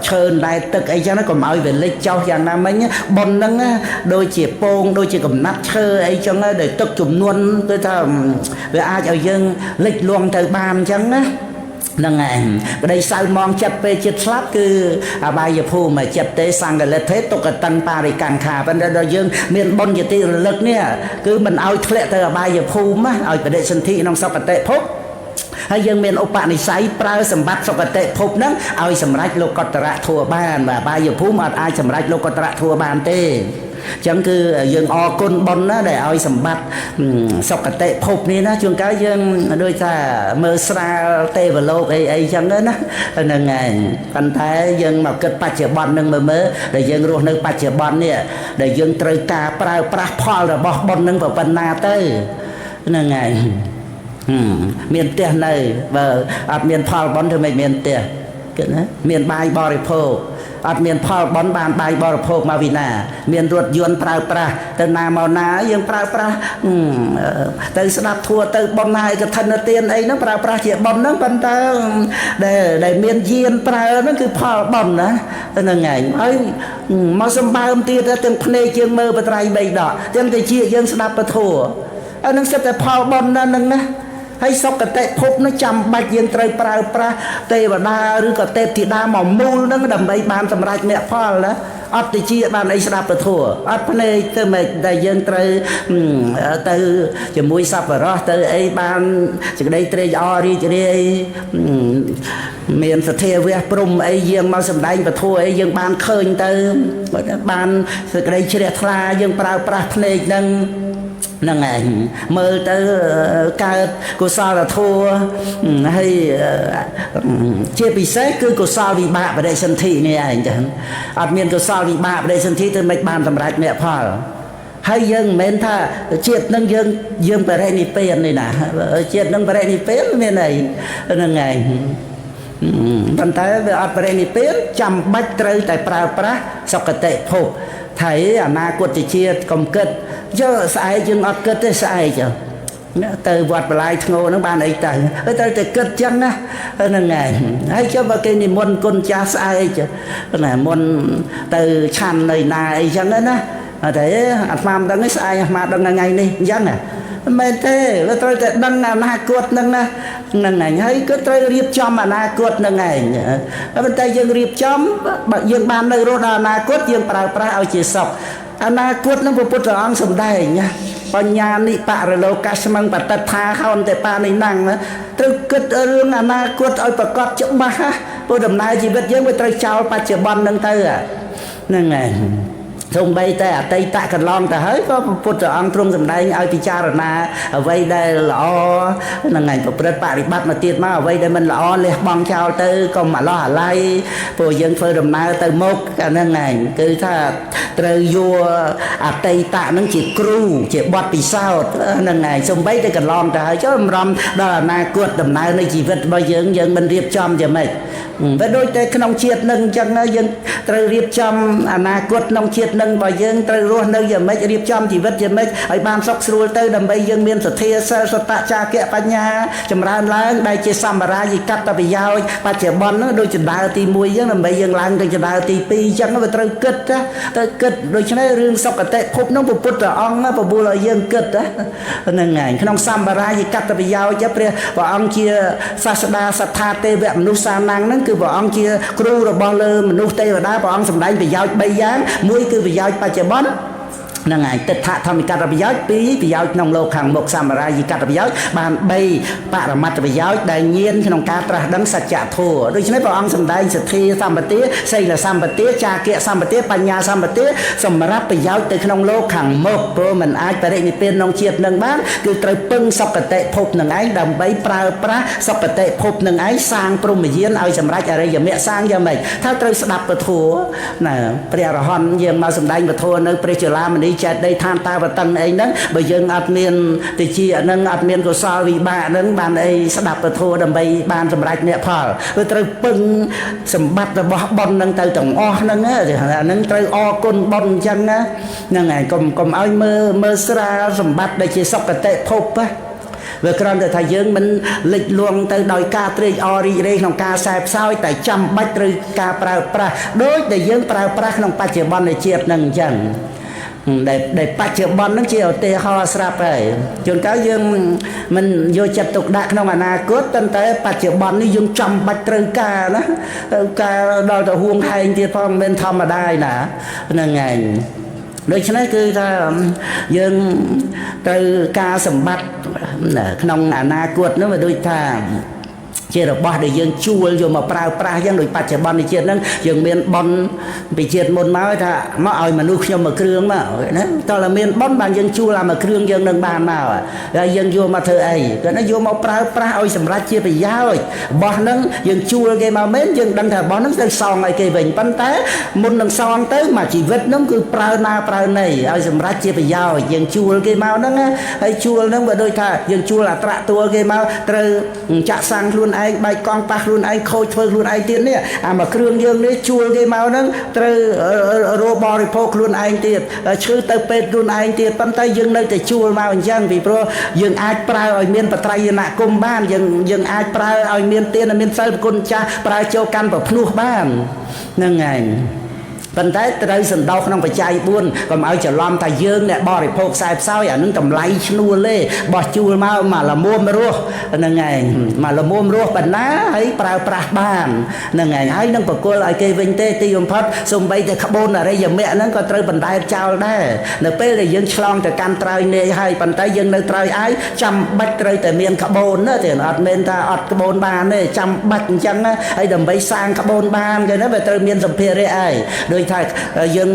ឈើដែលទឹកអីចឹងកុំឲ្យវាលិចចោលយ៉ាងណាមិញប៉ុនហ្នឹងដូចជាពងដូចជាកំណាត់ឈើអីចឹងដែលទឹកចំនួនគឺថាវាអាចឲ្យយើងលិចលង់ទៅបានចឹងណាហ្នឹងឯងក្តីសៅមងចិត្តពេលចិត្តស្លាប់គឺអបាយភូមិចិត្តទេសង្កលិទ្ធេទុកតੰបារិកង្ខាប៉ុន្តែដល់យើងមានបុណ្យជាទីរលឹកនេះគឺមិនឲ្យធ្លាក់ទៅអបាយភូមិឲ្យបដិសន្ធិក្នុងសុគតិភពហើយយើងមានឧបនិស្ស័យប្រើសម្បត្តិសុគតិភពហ្នឹងឲ្យសម្រេចលោកុត្តរធម៌បានបាទបាយភូមិអត់អាចសម្រេចលោកុត្តរធម៌បានទេចឹងគឺយើងអរគុណបុណ្យណាដែលឲ្យសម្បត្តិសុគតិភពនេះណាជួនកាលយើងដូចថាមើលស្រាលទេវលោកអីចឹងណាហ្នឹងឯងប៉ុន្តែយើងមកគិតបច្ចុប្បន្ននឹងមើលដែលយើងរស់នៅបច្ចុប្បន្ននេះដែលយើងត្រូវការប្រើប្រាស់ផលរបស់បុណ្យនឹងប៉ុណ្ណាទៅហ្នឹងឯងមានផ្ទះនៅបើអត់មានផលបុណ្យធ្វើម៉េចមានផ្ទះគិតណាមានបាយបរិភោគ អត់មានផលបន់បានបាយបរិភោគមកវិណាមានរថយន្តប្រើប្រាស់ទៅណាមកណាយើងប្រើប្រាស់ទៅស្ដាប់ធัวទៅបន់ហើយកឋិនទានអីហ្នឹងប្រើប្រាស់ជាបន់ហ្នឹងប៉ុន្តែដែលមានយានប្រើហ្នឹងគឺផលបន់ណាហ្នឹងឯងហើយមកសម្បើមទៀតទាំងភ្នែកយើងមើលបត្រៃបីដកទាំងតិចយើងស្ដាប់ពធัวអានឹងសិតតែផលបន់ណាហ្នឹងណាហើយសុគតិភពនោះចាំបាច់យើងត្រូវប្រើប្រាស់ទេវតាឬក៏ទេពធីតាមកមូលហ្នឹងដើម្បីបានសម្រេចមគ្គផលណាអត់តិចបានអីស្ដាប់ពធัวអត់ភ្នែកទៅមិនតែយើងត្រូវទៅជាមួយសប្បុរសទៅអីបានសេចក្តីត្រេកអររីករាយមានសទ្ធាវះព្រំអីយើងមកសម្ដែងពធัวអីយើងបានឃើញទៅបានសេចក្តីជ្រះថ្លាយើងប្រើប្រាស់ភ្នែកហ្នឹងហ្នឹងឯងមើលទៅកើតកុសលធម៌ហើយជាពិសេសគឺកុសលវិបាកបដិសន្ធិនេះឯងចឹងអត់មានកុសលវិបាកបដិសន្ធិទៅមិនបានសម្រេចមគ្គផលហើយយើងមិនមែនថាជាតិនឹងយើងបរិនិព្វាននេះណាជាតិនឹងបរិនិព្វានមានអីហ្នឹងឯងប៉ុន្តែវាអត់បរិនិព្វានចាំបាច់ត្រូវតែប្រើប្រាស់សុគតិភពថៃអនាគតជាតិកុំគិតយកស្អែកយើងអត់គិតទេស្អែកទៅវត្តបលាយធ្ងោហ្នឹងបានអីទៅត្រូវតែគិតចឹងណាហ្នឹងហើយហើយចុះបើគេនិមន្តគុណចាស់ស្អែកណាមុនទៅឆាន់នៅណាអីចឹងណាតែអាត្មាមិនដឹងទេស្អែកអាត្មាដឹងថ្ងៃនេះអញ្ចឹងណាមែនទេវាត្រូវតែដឹងអនាគតហ្នឹងណាហ្នឹងឯងហើយគឺត្រូវរៀបចំអនាគតហ្នឹងឯងប៉ុន្តែយើងរៀបចំបើយើងបាននៅរស់ដល់អនាគតយើងប្រើប្រាស់ឲ្យជាសុខអនាគតនឹងព្រះពុទ្ធអង្គសម្ដែងណាបញ្ញានិបរលោកស្មឹងបតថាហោនទេបានេះណាំងត្រូវគិតរឿងអនាគតឲ្យប្រកបច្បាស់ព្រោះដំណើរជីវិតយើងវាត្រូវចោលបច្ចុប្បន្នហ្នឹងទៅហ្នឹងឯងសូម្បីតែអតីតកន្លងទៅហើយក៏ព្រះពុទ្ធអង្គទ្រង់សម្ដែងឲ្យពិចារណាអ្វីដែលល្អហ្នឹងឯងប្រព្រឹត្តបរិបត្តិមកទៀតមកអ្វីដែលមិនល្អលះបង់ចោលទៅកុំអាឡោះអាល័យព្រោះយើងធ្វើដំណើរទៅមុខអាហ្នឹងឯងគឺថាត្រូវយកអតីតហ្នឹងជាគ្រូជាបទពិសោធន៍ហ្នឹងឯងសូម្បីតែកន្លងទៅហើយចុះបំរុងដល់អនាគតដំណើរនៃជីវិតរបស់យើងមិនរៀបចំយ៉ាងម៉េចវាដូចតែក្នុងជាតិនឹងអញ្ចឹងយើងត្រូវរៀបចំអនាគតក្នុងជាតិនឹងរបស់យើងត្រូវរស់នៅយ៉ាងម៉េចរៀបចំជីវិតយ៉ាងម៉េចឲ្យបានសុខស្រួលទៅដើម្បីយើងមានសទ្ធាសិលសតចាគៈបញ្ញាចម្រើនឡើងដែលជាសម្បារាយិកតប្រយោជន៍បច្ចុប្បន្នហ្នឹងដូចចណ្ដើទី1អញ្ចឹងដើម្បីយើងឡើងទៅចណ្ដើទី2អញ្ចឹងវាត្រូវគិតទៅគិតដូច្នេះរឿងសុគតិភពហ្នឹងព្រះពុទ្ធអង្គបបួលឲ្យយើងគិតហ្នឹងហើយក្នុងសម្បារាយិកតប្រយោជន៍ព្រះអង្គជាសាស្តាសត្ថាទេវមនុស្សសាណាំងហ្នឹងគឺព្រះអង្គជាគ្រូរបស់លើមនុស្សទេវតាព្រះអង្គសម្ដែងប្រយោជន៍3យ៉ាងមួយគឺប្រយោជន៍បច្ចុប្បន្នហ្នឹងហើយទិដ្ឋធម្មិកតប្រយោជន៍2ប្រយោជន៍ក្នុងលោកខាងមុខសម្បារាយិកតប្រយោជន៍បាន3បរមត្តប្រយោជន៍ដែលញៀនក្នុងការត្រាស់ដឹងសច្ចធម៌ដូច្នេះព្រះអង្គសម្ដែងសទ្ធាសម្បទាសីលសម្បទាចាគៈសម្បទាបញ្ញាសម្បទាសម្រាប់ប្រយោជន៍ទៅក្នុងលោកខាងមុខព្រោះมันអាចបរិនិព្វានក្នុងជាតិនឹងបានគឺត្រូវពឹងសុគតិភពនឹងឯងដើម្បីប្រើប្រាស់សុគតិភពនឹងឯងសាងព្រហ្មយានឲ្យសម្រេចអរិយមគ្គសាងយ៉ាងម៉េចថាត្រូវស្ដាប់ពធណាព្រះអរហន្តយើងមកសម្ដែងពធនៅព្រះចលាមនីចេតដីឋានតាវតឹងអីហ្នឹងបើយើងអត់មានតិចហ្នឹងអត់មានកុសលវិបាកហ្នឹងបានអីស្ដាប់ពធដើម្បីបានសម្រេចមគ្គផលវាត្រូវពឹងសម្បត្តិរបស់បុណ្យហ្នឹងទៅទាំងអស់ហ្នឹងហ្នឹងត្រូវអរគុណបុណ្យអញ្ចឹងហ្នឹងហើយកុំឲ្យមើលស្រាលសម្បត្តិដែលជាសុគតិភពវាគ្រាន់តែថាយើងមិនលិចលង់ទៅដោយការត្រេកអររីករាយក្នុងការសែបសោយតែចាំបាច់ត្រូវការប្រើប្រាស់ដូចដែលយើងប្រើប្រាស់ក្នុងបច្ចុប្បន្នជាតិហ្នឹងអញ្ចឹងដែលបច្ចុប្បន្នហ្នឹងជាឧទាហរណ៍ស្រាប់ហើយជួនកាលយើងមិនយកចិត្តទុកដាក់ក្នុងអនាគតតែបច្ចុប្បន្ននេះយើងចាំបាច់ត្រូវការណាត្រូវការដល់ទៅហួងហែងទៀតផងមិនធម្មតាឯណាហ្នឹងឯងដូច្នេះគឺថាយើងត្រូវការសម្បត្តិក្នុងអនាគតនោះវាដូចថាជារបស់ដែលយើងជួលយកមកប្រើប្រាស់យ៉ាងដូចបច្ចុប្បន្នជាតិហ្នឹងយើងមានប៉ុនពីជាតិមុនមកថាមកឲ្យមនុស្សខ្ញុំមកគ្រឿងមកណាតើមានប៉ុនបានយើងជួលឲ្យមកគ្រឿងយើងនឹងបានមកហើយយើងយកមកធ្វើអីគាត់ណាយកមកប្រើប្រាស់ឲ្យសម្រាប់ជាប្រយោជន៍របស់ហ្នឹងយើងជួលគេមកមែនយើងដឹងថារបស់ហ្នឹងទៅសងឲ្យគេវិញប៉ុន្តែមុននឹងសងទៅមកជីវិតហ្នឹងគឺប្រើណាប្រើណីឲ្យសម្រាប់ជាប្រយោជន៍យើងជួលគេមកហ្នឹងហើយជួលហ្នឹងបើដូចថាយើងជួលអត្រៈតួគេមកត្រូវចាក់សាំងខ្លួន ឯងបែកកង់ប៉ះខ្លួនឯងខូចធ្វើខ្លួនឯងទៀតនេះអាមកគ្រឿងយើងនេះជួលគេមកហ្នឹងត្រូវរោបរិភោគខ្លួនឯងទៀតឈឺទៅពេទ្យខ្លួនឯងទៀតប៉ុន្តែយើងនៅតែជួលមកអញ្ចឹងពីព្រោះយើងអាចប្រើឲ្យមានបត្រៃណគមបានយើងអាចប្រើឲ្យមានទានមានសិលគុណចាស់ប្រើចូលកាន់ប្រភ្នោះបានហ្នឹងហើយប៉ុន្តែត្រូវសន្តោសក្នុងបច្ច័យ4កុំឲ្យច្រឡំថាយើងអ្នកបរិភោគខ្សែផ្សោយអានឹងតម្លៃឈ្នួលទេបោះជួលមកល្មមរស់ហ្នឹងហើយមកល្មមរស់បណ្ណាហើយប្រើប្រាស់បានហ្នឹងហើយនឹងបកគលឲ្យគេវិញទេទីបំផុតសំបីតែក្បូនអរិយមគ្គហ្នឹងក៏ត្រូវបណ្ដែតចោលដែរនៅពេលដែលយើងឆ្លងទៅកាន់ត្រើយនេយហើយប៉ុន្តែយើងនៅត្រើយអាយចាំបាច់ត្រូវតែមានក្បូនណាទេអត់មែនថាអត់ក្បូនបានទេចាំបាច់អញ្ចឹងហើយដើម្បីសាងក្បូនបានគេណាវាត្រូវមានសម្ភារៈហើយដូចថាយើង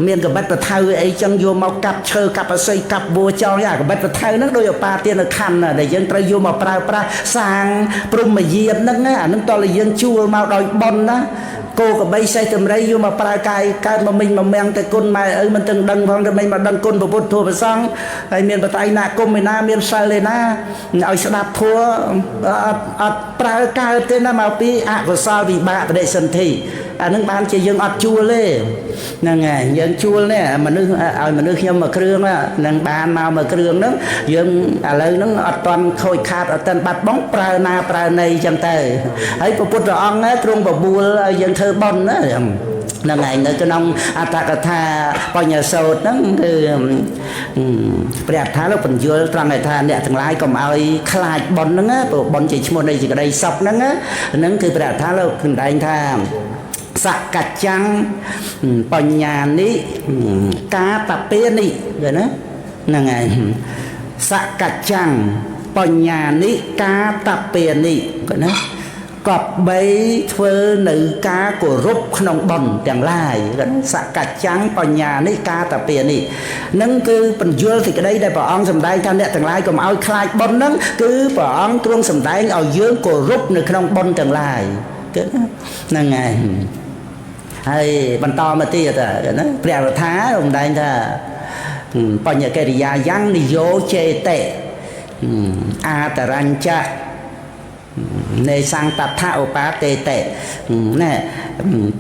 មានកបិតប្រថៅអីចឹងយកមកកាប់ឈើកាប់អស័យកាប់បួចោលអាកបិតប្រថៅហ្នឹងដោយឧបាទានខណ្ឌដែលយើងត្រូវយកមកប្រើប្រាស់សាងព្រំយាមហ្នឹងអាហ្នឹងតើយើងជួលមកដោយប៉ុនណាគោកបីសេះតម្រៃយកមកប្រើកាយកើតមកមិញមកមាំងទៅគុណម៉ែឪមិនទាំងដឹងផងតែមិញមកដឹងគុណពុទ្ធធម៌ប្រសងហើយមានបតៃណាគុំឯណាមានសិលឯណាឲ្យស្ដាប់ធម៌អត់ប្រើកើតទេណាមកពីអកុសលវិបាកបដិសន្ធិអានឹងបានជាយើងអត់ជួលទេហ្នឹងហើយយើងជួលនេះមនុស្សឲ្យមនុស្សខ្ញុំមកគ្រឿងហ្នឹងបានមកគ្រឿងហ្នឹងយើងឥឡូវហ្នឹងអត់តន់ខូចខាតអត់តន់បាត់បង់ប្រើណាប្រើណីចឹងទៅហើយព្រះពុទ្ធអង្គទ្រង់បបួលឲ្យយើងធ្វើបុណ្យណាហ្នឹងហើយនៅក្នុងអត្តកថាបញ្ញសោតហ្នឹងគឺព្រះថាលោកបញ្យល់ត្រង់ថាអ្នកទាំងឡាយកុំឲ្យខ្លាចបុណ្យហ្នឹងព្រោះបុណ្យជាឈ្មោះនៃសេចក្តីសុខហ្នឹងគឺព្រះថាលោកសម្ដែងថាសកច្ចੰបញ្ញានិកាតពេនិឃើញណាហ្នឹងហើយសកច្ចੰបញ្ញានិកាតពេនិឃើញណាកប់បីធ្វើនៅការគោរពក្នុងបុណ្យទាំងឡាយសកច្ចੰបញ្ញានិកាតពេនិនឹងគឺបញ្យល់សេចក្តីដែលព្រះអង្គសម្ដែងថាអ្នកទាំងឡាយកុំឲ្យខ្លាចបុណ្យហ្នឹងគឺព្រះអង្គទ្រង់សម្ដែងឲ្យយើងគោរពនៅក្នុងបុណ្យទាំងឡាយហ្នឹងហើយហើយបន្តមកទៀតណាព្រះរដ្ឋាសម្ដែងថាបញ្ញកិរិយាយ៉ាងនិយោចេតិអាតរញ្ចៈនៃសង្តថឧបាទេតិណែ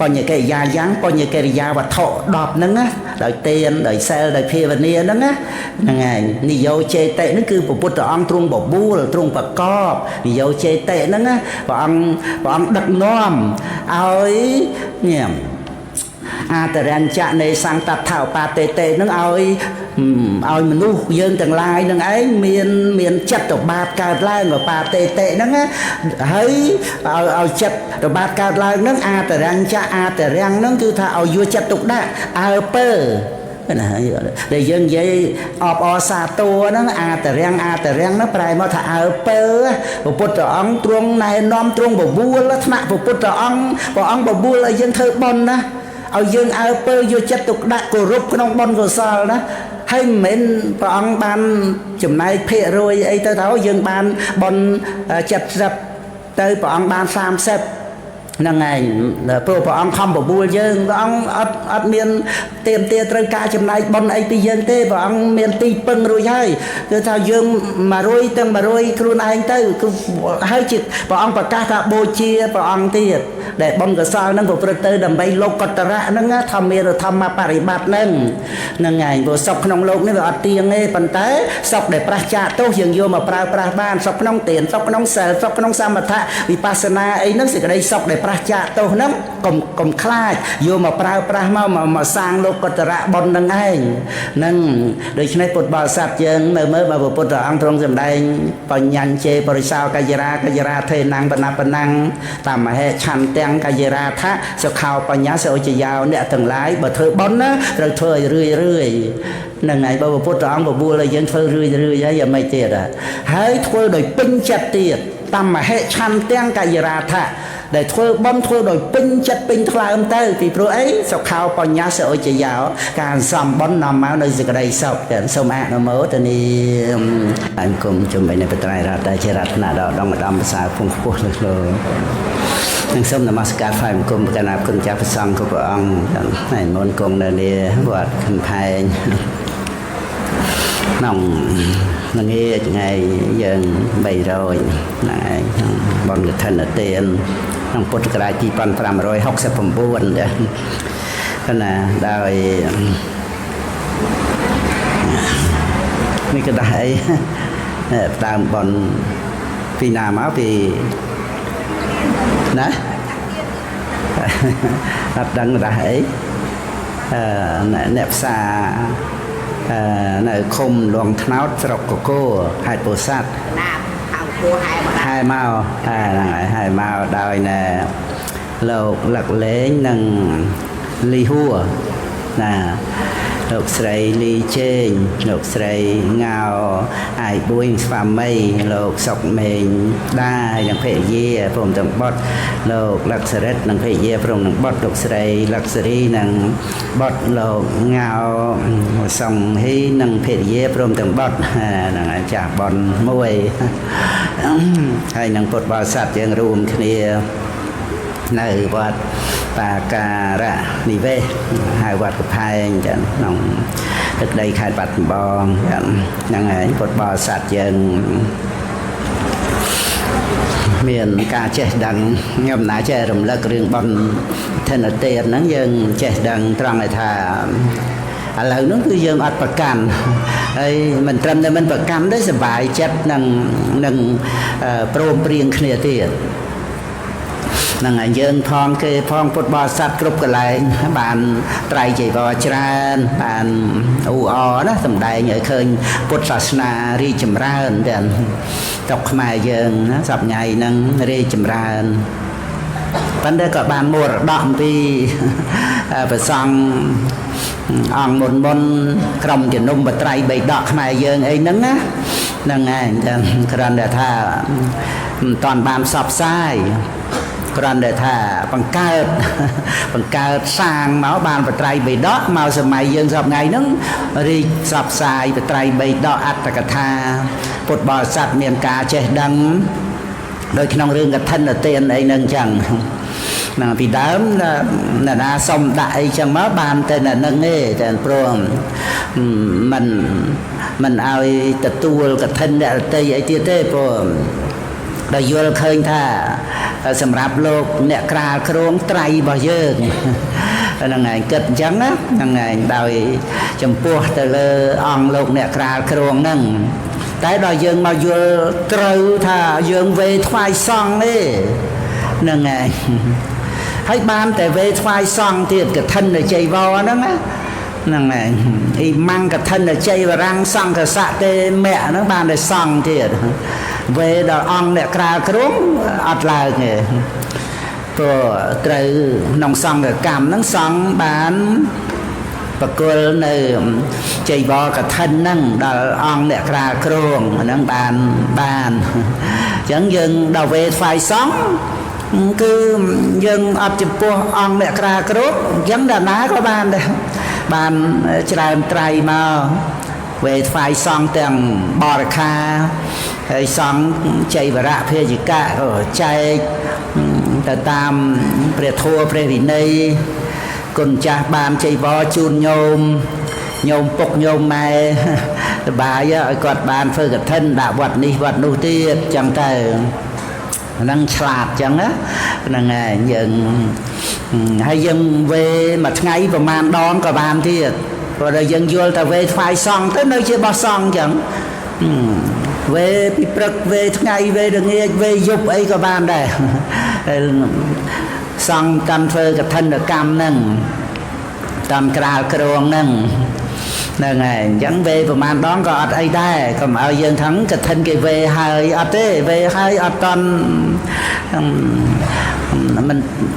បញ្ញកិរិយាយ៉ាងបញ្ញកិរិយាវត្ថុ10ហ្នឹងណាដោយទានដោយសិលដោយភាវនាហ្នឹងណាហ្នឹងហើយនិយោចេតិហ្នឹងគឺព្រះពុទ្ធអង្គទ្រង់បបួលទ្រង់ប្រកបនិយោចេតិហ្នឹងណាព្រះអង្គដឹកនាំឲ្យញ៉ាំអាតរញ្ចៈនៃសង្តថឧបាទេតិនឹងឲ្យមនុស្សយើងទាំងឡាយនឹងឯងមានចិត្តរបាតកើតឡើងឧបាទេតិហ្នឹងហើយឲ្យចិត្តរបាតកើតឡើងហ្នឹងអាតរញ្ចៈអាតរាំងហ្នឹងគឺថាឲ្យយកចិត្តទុកដាក់អើពើណាដែលយើងនិយាយអបអសាទរហ្នឹងអាតរាំងហ្នឹងប្រែមកថាអើពើព្រះពុទ្ធអង្គទ្រង់ណែនាំទ្រង់បបួលថ្នាក់ព្រះពុទ្ធអង្គព្រះអង្គបបួលឲ្យយើងធ្វើបុណ្យណាឲ្យយើងអើពើយកចិត្តទុកដាក់គោរពក្នុងបុណ្យកុសលណាហើយមិនមែនព្រះអង្គបានចំណាយភាគរយអីទៅថាយើងបានបុណ្យ70ទៅព្រះអង្គបាន30ហ្នឹងហើយព្រោះព្រះអង្គខំបបួលយើងព្រះអង្គអត់មានទៀមទាត្រូវការចំណាយបុណ្យអីពីយើងទេព្រះអង្គមានទីពឹងរួចហើយគឺថាយើង100ទាំង100ខ្លួនឯងទៅគឺហើយជាព្រះអង្គប្រកាសថាបូជាព្រះអង្គទៀតដែលបុណ្យកុសលហ្នឹងប្រព្រឹត្តទៅដើម្បីលោកកតរៈហ្នឹងធម្មរធម្មបរិបត្តិហ្នឹងហើយព្រោះសុខក្នុងโลกនេះវាអត់ទៀងទេប៉ុន្តែសុខដែលប្រះចាកទោសយើងយកមកប្រើប្រាស់បានសុខក្នុងទានសុខក្នុងសិលសុខក្នុងសមថៈវិបស្សនាអីហ្នឹងសេចក្តីសុខដែលប្រះចាកទោសហ្នឹងកុំខ្លាចយកមកប្រើប្រាស់មកសាងលោកកតរៈបុណ្យហ្នឹងឯងហ្នឹងដូច្នេះពុទ្ធបរិស័ទយើងមើលបើពុទ្ធអង្គទ្រង់សម្ដែងបញ្ញញ្ជេបរិសោកាយរាថេណੰបណបណੰតាមហេឆន្ទាំងកាយរាថៈសុខោបញ្ញាសោចយោអ្នកទាំងឡាយបើធ្វើបុណ្យណាត្រូវធ្វើឲ្យរឿយហ្នឹងហើយបើពុទ្ធអង្គបបួលឲ្យយើងធ្វើរឿយហើយយ៉ាងម៉េចទៀតហើយធ្វើដោយពេញចិត្តទៀតតាមហេឆន្ទាំងកាយរាថៈដែលធ្វើបុណ្យធ្វើដោយពេញចិត្តពេញថ្លើមទៅពីព្រោះអីសុខោបញ្ញាសោចយោការសំបុណ្យនាំមកនៅសេចក្តីសុខទាំងសូមអនុមោទនាអង្គមជំននៅបត្រៃរតជារតនដល់ដងម្ដំភាសាពងខ្ពស់លើកលោកនឹងសូមនមស្ការថ្វាយបង្គំកណាគុណចាស់ព្រះសង្ឃគ្រប់ព្រះអង្គហើយមុនគង់នៅនេះវត្តខណ្ឌផែង nòng nghe ngày giờ bày rồi này bọn người thân ở tiền nòng bột cái chi pan pram rồi học sẽ phẩm buồn đấy cái là đời mấy cái đại tam bọn vì nam áo vì nè đặt đăng đại nẹp xa nơi khum luồng tháo trọc của cô hai bồ sát hai màu đòi nè lộc lật lễ nâng ly hùa nè lộc sấy ly trên lộc sấy ngào ai buông pha mây lộc sọc mình đaยังเพยผมต้องบดโลกลักษณะนังเพยผมต้องบดลกสายลักษณะนังบดโลกเงาส่องให้นังเพยผมต้องบดนังจากบอลมวยให้นังปดบาสัตยังรวมគ្នា ในวัดปาการะนิเวศhaiวัดกับไทยจังน้องตึกใดขายบัตรบองจังยังไงปดบอสัตว์ยังเมียนกาเจดังงามหนาเจรำลึกเรื่องบอลเทนเตียนนั้นยังเจดังตรังไอ้ท่าอะไรนั้นคือยังอัดประกันไอ้มันทำได้มันประกันได้สบายจัดนั่งโปรเปรียงเคลียร์เตียนนั่งยืนพองเกยพองปดบอสัตว์กรุบกันเลยบานไตรใจบอจรานบานอูอนะสมัยเนี่ยเคยพุทธศาสนารีจำรานเด่นตกมายืนนะสับไงนั่งรีจำรานปันได้กับบานมัวดอมปีไปส่องอ่างบนกรมจะนุ่มบัตรใบดอกมายืนไอ้นั่งนะนั่งไงครันเดท่าตอนบานสอบไส้กรอนเดท่าบังเกิดสร้างเมาบานปัตไตรใบดอกเมาสมัยยังสอบไงนึงรีสอบสายปัตไตรใบดอกอัตตกถาปดบอสัตเมียนกาเจดังโดยขนมเรื่องกับท่านเตียนไอ้นั่งจังนั่งปีดามน่ะสมได้จังเมาบานแต่น่ะนั่งเง่แต่โปร่งมันเอาตะตัวกับท่านเตียไอ้เตี้ยเต้โปร่งได้ยลเคยท่าสำหรับโลกเนี่ยกราโครงไตรบ่เยอะนั่งไงเกิดจังนะนั่งไงโดยจำพวกแต่ละอ่องโลกเนี่ยกราโครงนั่งแต่โดยยังมาอยู่ตรูท่ายังเวทไฟซองนี่นั่งไงให้บ้านแต่เวทไฟซองที่กับท่านในใจวอนั่งนะนั่งไงอีมังกับท่านในใจว่ารังซองกับสะเตแม่นั่งบ้านในซองที่เวดอ่องเนี่ยกราโครงอัดลายไงตัวตรูน้องซองกับกำนั่งซองบ้านปะกลในใจบอกับท่านนั่งดาวอ่องเนี่ยกราโครงนั่งบ้านจังยังดาวเวทไฟซองคือยังอัดจิบปัวอ่องเนี่ยกราโครงยังดาวน้าก็บ้านเด้บ้านจรามไตรมาเวทไฟซองแต่งบอร์คาไอ้สองใจบระเพจิกะใจแต่ตามเปรียทัวเปรียวินัยกุญจ่าบานใจบอจูนโยมปกโยมมาบายไอ้กอดบานเฟื่อกับท่านดาวัดนี้วัดนู้ที่จังแต่นั่งฉลาดจังนะนั่งไงยังให้ยังเวมาไงประมาณดอนกับบานที่พอเรายังโยนแต่เวไฟซองtới nơi chưa baoซองchẳng về bị bực về ngày về được nghe về dục ấy các bạn đây xong căn phơiกับthân được cam nâng tầm cào kêu nâng nâng này dẫn vềประมาณđón có ở đây đây còn ở dân thắng cái thân cái về hơi ở thế về hơi ở toàn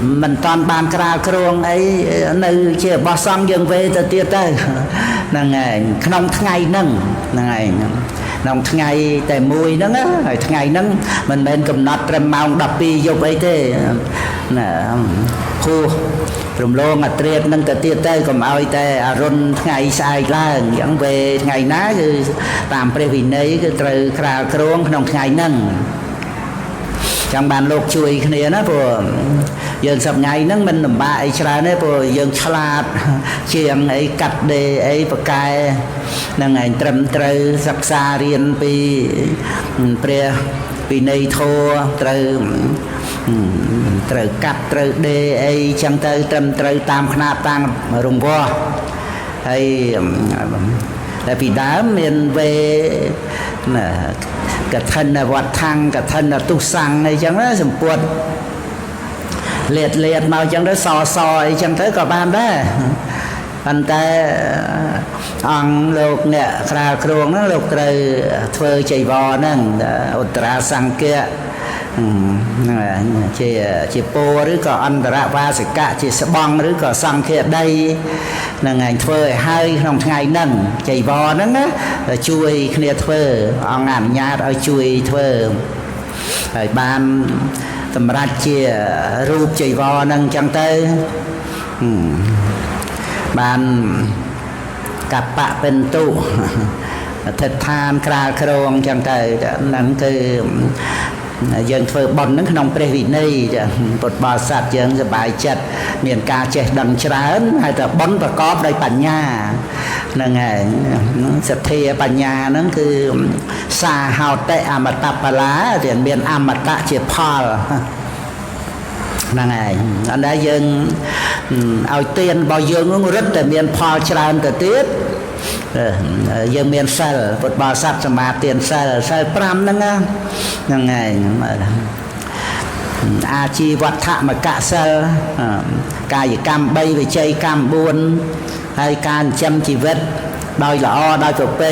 mình toàn bàn cào kêu ấy nơi chưa bao xong dân về từ tiệt đây nâng này không ngày nâng này nông ngàyแต่มวยนั่งไอ้ไงนั่งมันเป็นกำหนดเตรียมมองดับปียกไอ้เต้น่ะครูรวมโลงเตรียมนั่งแต่เตี้ยเต้ก็เอาไอ้เต้อารมณ์ไงใส่ล่างอย่างเวไงน้าคือตามประเพณีก็ตรึกคราโครงขนมไงนั่ง chẳng bàn lục chui kia nó vừa dương sập ngày nó mình làm ba ấy ra đấy vừa dương chlat chiang ấy cắt đề ấy bậc cai năng ngày trầm trừ sắc xa riêng pi pre pi này thô trừ trừ cắt trừ đề ấy chẳng tới trầm trừ tam khna tăng rùng vo hay là vì đá miền về cả thân là vọt thăng cả thân là tu sang này chẳng đó sầm cuột liệt liệt màu chẳng đó sò ấy chẳng tới có ban đó anh ta ăn lục nè khra kruông nó lục rồi phơi chạy bò nè ultra sang kia chỉ poឬក៏អន្តរវាសិកៈជាស្បង់ឬក៏សង្ឃាដីនឹងឯងធ្វើឲ្យហើយក្នុងថ្ងៃហ្នឹងចៃវរហ្នឹងណាជួយគ្នាធ្វើអង្គអនុញ្ញាតឲ្យជួយធ្វើហើយបានសម្រាប់ជារូបចៃវរហ្នឹងចឹងទៅបានកបៈពិន្ទុអធិដ្ឋានក្រាលក្រងចឹងទៅហ្នឹងគឺយើងធ្វើបន់ហ្នឹងក្នុងព្រះវិន័យពុទ្ធបរិស័ទយើងសប្បាយចិត្តមានការចេះដឹងច្រើនហើយតែបន់ប្រកបដោយបញ្ញាហ្នឹងហើយសទ្ធាបញ្ញាហ្នឹងគឺសាហោតិអមតបលាដែលមានអមតៈជាផលហ្នឹងហើយអត់ដែលយើងឲ្យទានរបស់យើងនឹងរឹតតែមានផលច្រើនទៅទៀតយើងមានសិលពុទ្ធបរិស័ទសមាទានសិល5ហ្នឹងហ្នឹងហើយអាជីវត្ថមកសិលកាយកម្ម3វិជ័យកម្ម4ហើយការចិញ្ចឹមជីវិតដោយល្អដោយប្រពៃ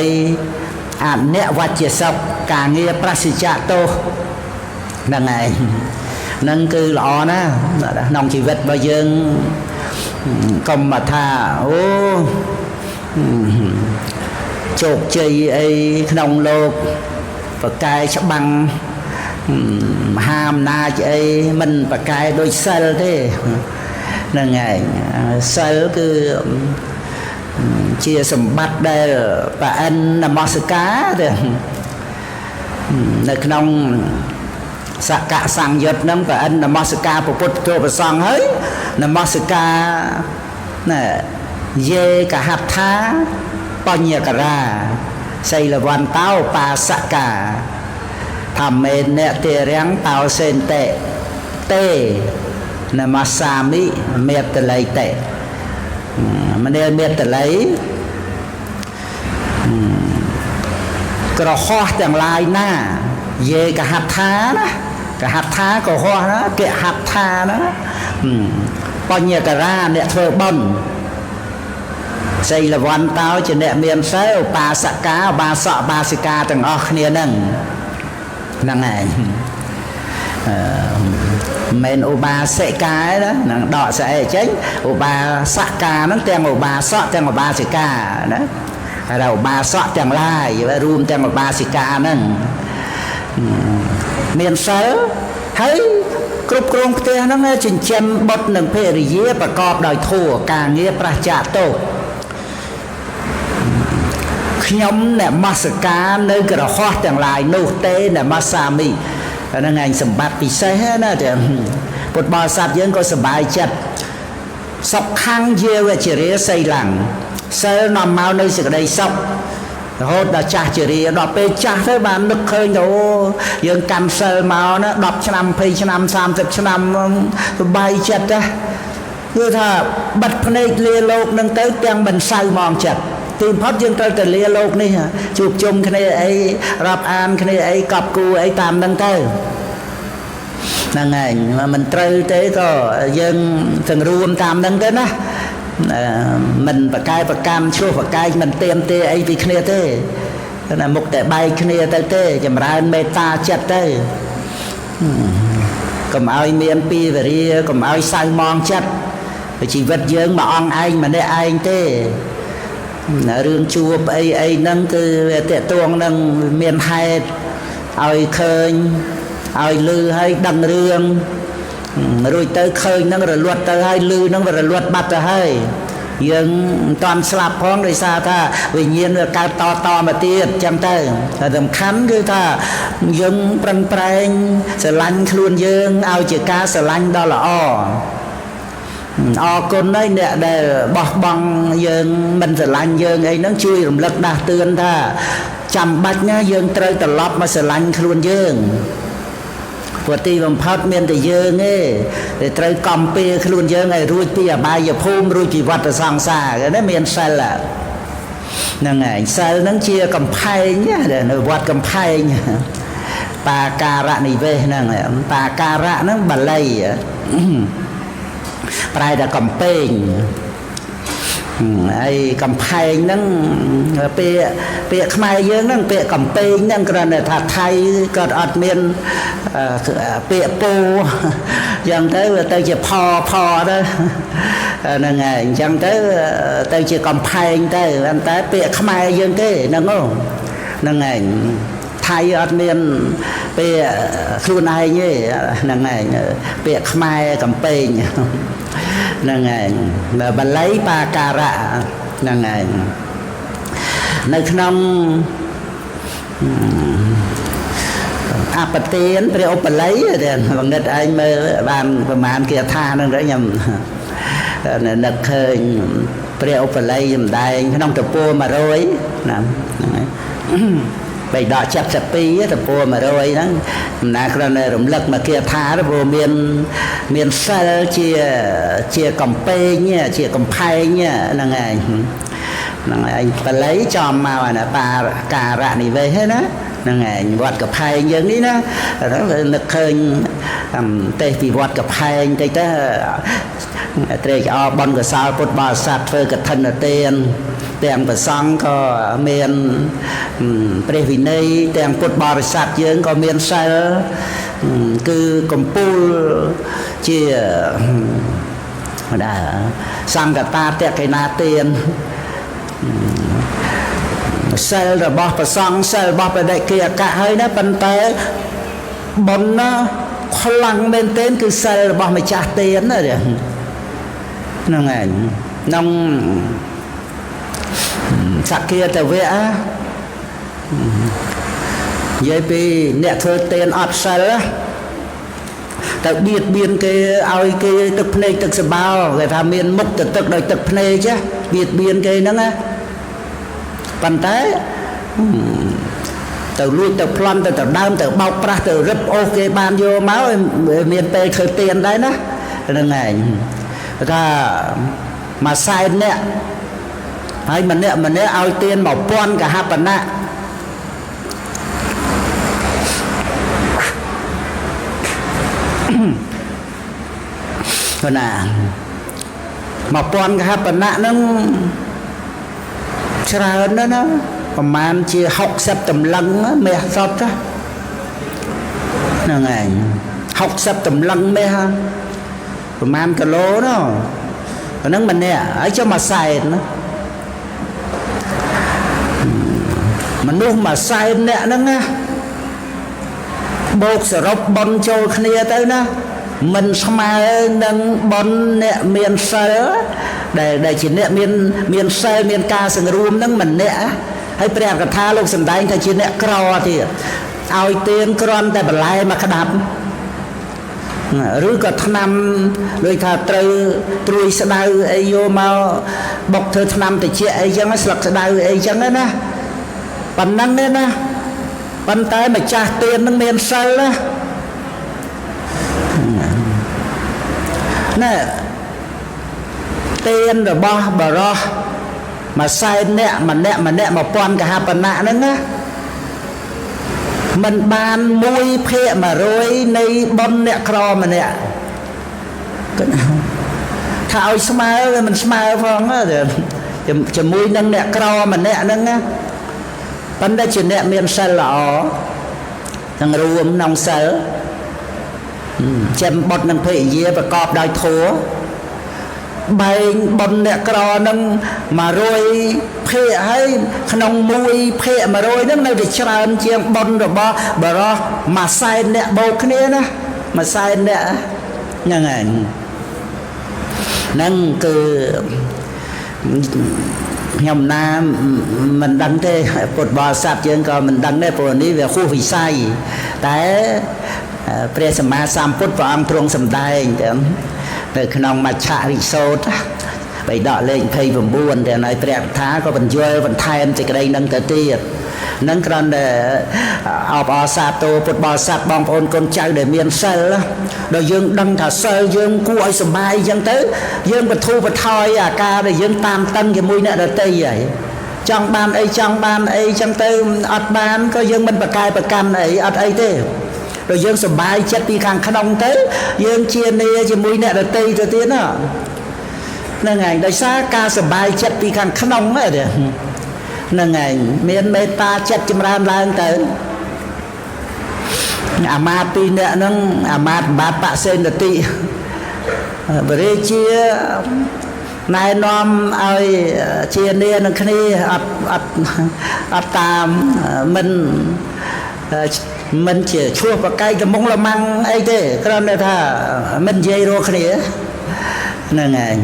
អនិវច្ចសុខការងារប្រសិជ្ជៈទោសហ្នឹងហើយហ្នឹងគឺល្អណាស់ក្នុងជីវិតរបស់យើងកុំថាអូជោគជ័យអីក្នុងលោកប្រកែច្បាំងមហាអំណាចអីមិនប្រកែដូចសិលទេហ្នឹងហើយសិលគឺជាសម្បត្តិដែលប្រអិននមស្ការទេនៅក្នុងសកសង្យុត្តហ្នឹងប្រអិននមស្ការពុទ្ធគោប្រសង្ឃហើយនមស្ការណាយេកហត្ថាបញ្ញការាសីលវន្តោបាសកាធម្មេនតិរាំងតោសេនតេទេនមសាមិមេតលៃតេមនេមេតលៃក្រហោះទាំងឡាយណាយេកហត្ថាណាកហត្ថាក្រហោះណាកហត្ថាណាបញ្ញការាអ្នកធ្វើបុណ្យសីលវន្តោជាអ្នកមានសិលឧបាសកាឧបាសកឧបាសិកាទាំងអស់គ្នាហ្នឹងហើយមិនឧបាសិកាណានឹងដកស្អែកចេញឧបាសកាហ្នឹងទាំងឧបាសកទាំងឧបាសិកាណាហើយឧបាសកទាំងឡាយរួមទាំងឧបាសិកាហ្នឹងមានសិលហើយគ្រប់គ្រងផ្ទះហ្នឹងចិញ្ចឹមបុត្រនិងភរិយាប្រកបដោយធម៌ការងារប្រឆាទោសខ្ញុំអ្នកមស្ការនៅក្រហោះទាំងឡាយនោះទេអ្នកមសាមីហ្នឹងឯងសម្បត្តិពិសេសណាតែពុទ្ធបរិស័ទយើងក៏សប្បាយចិត្តសុខខាងយាវជរាសីឡាំងសិលនាំមកនៅសេចក្តីសុខរហូតដល់ចាស់ជរាដល់ពេលចាស់ទៅបាននឹកឃើញទៅយើងកាន់សិលមកណា10ឆ្នាំ20ឆ្នាំ30ឆ្នាំសប្បាយចិត្តណាគឺថាបិទភ្នែកលាលោកនឹងទៅទាំងមិនសៅហ្មងចិត្តទីបំផុតយើងត្រូវតែលាលោកនេះជួបជុំគ្នាអីរាប់អានគ្នាអីកប់គូអីតាមនឹងទៅហ្នឹងហើយមិនត្រូវទេក៏យើងទាំងរួមតាមនឹងទៅណាមិនប្រកែប្រកម្មឆ្លោះប្រកែកមិនទៀមទេអីពីគ្នាទេណាមុខតែបែកគ្នាទៅទេចម្រើនមេត្តាចិត្តទៅកុំឲ្យមានពីវរាកុំឲ្យសៅមងចិត្តជីវិតយើងមួយអង្គឯងម្នាក់ឯងទេរឿងជួបអីហ្នឹងគឺវាតេតួងនឹងមានហេតុឲ្យឃើញឲ្យឮឲ្យដឹងរឿងរួចទៅឃើញហ្នឹងរលត់ទៅហើយឮហ្នឹងវារលត់បាត់ទៅហើយ យើងមិនតាន់ស្លាប់ផងដោយសារថាវិញ្ញាណវាកើតតមកទៀតចឹងទៅតែសំខាន់គឺថាយើងប្រឹងប្រែងស្រឡាញ់ខ្លួនយើងឲ្យជាការស្រឡាញ់ដ៏ល្អអរគុណហើយអ្នកដែលបោះបង់យើងមិនស្រឡាញ់យើងអីហ្នឹងជួយរំលឹកដាស់តឿនថាចាំបាច់ណាយើងត្រូវត្រឡប់មកស្រឡាញ់ខ្លួនយើងព្រោះទីបំផុតមានតែយើងទេដែលត្រូវកំពៀខ្លួនយើងឲ្យរួចពីអបាយភូមិរួចពីវដ្តសង្សារហ្នឹងមានសិលហ្នឹងហើយសិលហ្នឹងជាកំផែងនៅវត្តកំផែងបាការៈនិវេសហ្នឹងបាការៈហ្នឹងបាលីប្រែថាកំពែងហើយកំផែងហ្នឹងពាក្យខ្មែរយើងហ្នឹងពាក្យកំពែងហ្នឹងគ្រាន់តែថាថៃក៏អត់មានពាក្យពោយ៉ាងទៅជាផទៅហ្នឹងហើយអញ្ចឹងទៅជាកំផែងទៅតែពាក្យខ្មែរយើងទេហ្នឹងហ្នឹងហើយថៃអត់មានពាក្យខ្លួនឯងទេហ្នឹងហើយពាក្យខ្មែរកំពែងហ្នឹងហើយបាលីបាការៈហ្នឹងហើយនៅក្នុងអបទានព្រះឧបល័យបង្និតឯងមើលបានប្រមាណគាថាហ្នឹងទៅខ្ញុំនឹកឃើញព្រះឧបល័យសម្ដែងក្នុងតពួរ100ណាហ្នឹងហើយបៃដក72តពួរ100ហ្នឹងដំណើរគ្រាន់តែរំលឹកមកគាថាព្រោះមានសិលជាកំពែងជាកំផែងហ្នឹងឯងហ្នឹងឯងបល័យចំមកណាបាការៈនិវេសណាហ្នឹងឯងវត្តកំផែងយើងនេះណានឹកឃើញទេសពីវត្តកំផែងតិចទៅត្រេកអរបនកសលពុទ្ធបរិស័ទធ្វើកឋិនទានទាំងព្រះសង្ឃក៏មានព្រះវិន័យទាំងពុទ្ធបរិស័ទយើងក៏មានសិលគឺកម្ពូលជាសង្កតាតេកេណាទានសិលរបស់ព្រះសង្ឃសិលរបស់បដិគិអកៈហើយណាប៉ុន្តែបុណ្យណាខ្លាំងមែនទែនគឺសិលរបស់ម្ចាស់ទានណាហ្នឹងឯងក្នុងសក្គាតវៈនិយាយពីអ្នកធ្វើទានអត់សិលទៅបៀតបៀនគេឲ្យគេទឹកភ្នែកទឹកសបោគេថាមានមុខទៅទឹកដោយទឹកភ្នែកចាបៀតបៀនគេហ្នឹងណាប៉ុន្តែទៅលួចទៅប្លន់ទៅដើមទៅបោកប្រាស់ទៅរឹបអូសគេបានយកមកមានពេលធ្វើទានដែរណាហ្នឹងឯងថាមួយសែនអ្នកហើយម្នាក់ឲ្យទាន1000កហបណៈណា1000កហបណៈហ្នឹងច្រើនណាស់ណាប្រហែលជា60តម្លឹងមាសសតហ្នឹងឯង60តម្លឹងមាសប្រហែលគីឡូនោះហ្នឹងម្នាក់ហើយចុះមួយសែនណាមនុស្សមួយសែនអ្នកហ្នឹងណាបូកសរុបបនចូលគ្នាទៅណាមិនស្មើនឹងបនអ្នកមានសិលដែលជាអ្នកមានសិលមានការសង្រួមហ្នឹងម្នាក់ហើយព្រះកថាលោកសម្ដែងថាជាអ្នកក្រទៀតឲ្យទានគ្រាន់តែបន្លែមកក្តាប់ឬក៏ថ្នាំដូចថាត្រូវត្រួយស្ដៅអីយកមកបុកធ្វើថ្នាំតិចអីចឹងស្លឹកស្ដៅអីចឹងណាប៉ុណ្ណឹងទេណាប៉ុន្តែម្ចាស់ទាននឹងមានសិលណាទានរបស់បរោះមួយសែនអ្នកម្នាក់1000កហបណៈហ្នឹងណាមិនបាន1/100នៃបុណ្យអ្នកក្រម្នាក់ថាឲ្យស្មើវាមិនស្មើផងជាមួយនឹងអ្នកក្រម្នាក់ហ្នឹងណាប៉ុន្តែជាអ្នកមានសិលល្អទាំងរួមក្នុងសិលចាំបុត្រនិងភរិយាប្រកបដោយធម៌បែងបុណ្យអ្នកក្រនឹង100ភាគហើយក្នុង1/100ហ្នឹងនៅតែច្រើនជាងបុណ្យរបស់បរោះមួយសែនអ្នកបូកគ្នាណាមួយសែនអ្នកហ្នឹងហើយហ្នឹងគឺ nhầm na mình đăng thế bột bò sạp chứ còn mình đăng đây bột ní về khu vị say tại pre sầm ma sam put vào ông trung sầm đai từ khi nông mà chạ bị sốt bị đọ lên thay vùng buồn để nói pre thá có vận chơi vận thay em chỉ cái đây nâng tới tiệt nâng còn để học ở xa tô bột bò sạp bong ôn con trai để miền sơ rồi dương đăng thả sơ dương cua sầm mai dương tới dương bật thu bật thoi à ca để dương tam tân cái mũi nè là tây vậy trong ban ấy trong tới ọt ban có dương mình bạc cài bạc cam ấy ọt ấy thế rồi dương sầm mai chất đi càng khăn ông tới dương chia nê cho mũi nè là tây cho tiến à nên ngày đời xa ca sầm mai chất đi càng khăn ông ấy đấy nên ngày miền mê ta chất chim ram lang tới amat pi nè nâng amat bát bạ sen là tị bởi chia này nom ai chia nè nâng khni ắt tam mình chỉ chua vào cây cái mông là măng ấy thế cái này thà mình dây rồi khni nên ngày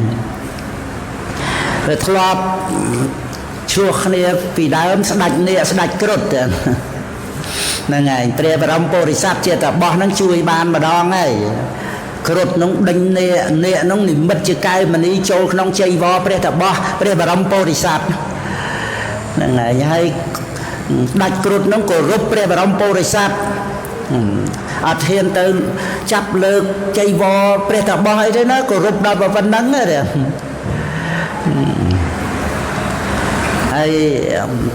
rồi thọp chua khni vì đám sạch cột nên ngày tre và rong bồ sáp chia tập bỏ nó chui ban mà đong ấy cột nó đánh nè nó nỉ mất chữ cái mà đi trâu nó chơi vò tre tập bỏ tre và rong bồ sáp nên ngày hay đặt cột nó cổ rúp tre và rong bồ sáp ở thiên từ chắp lược chơi vò tre tập bỏ ấy thế nó cổ rúp đập vào phần nắng ấy rồi ai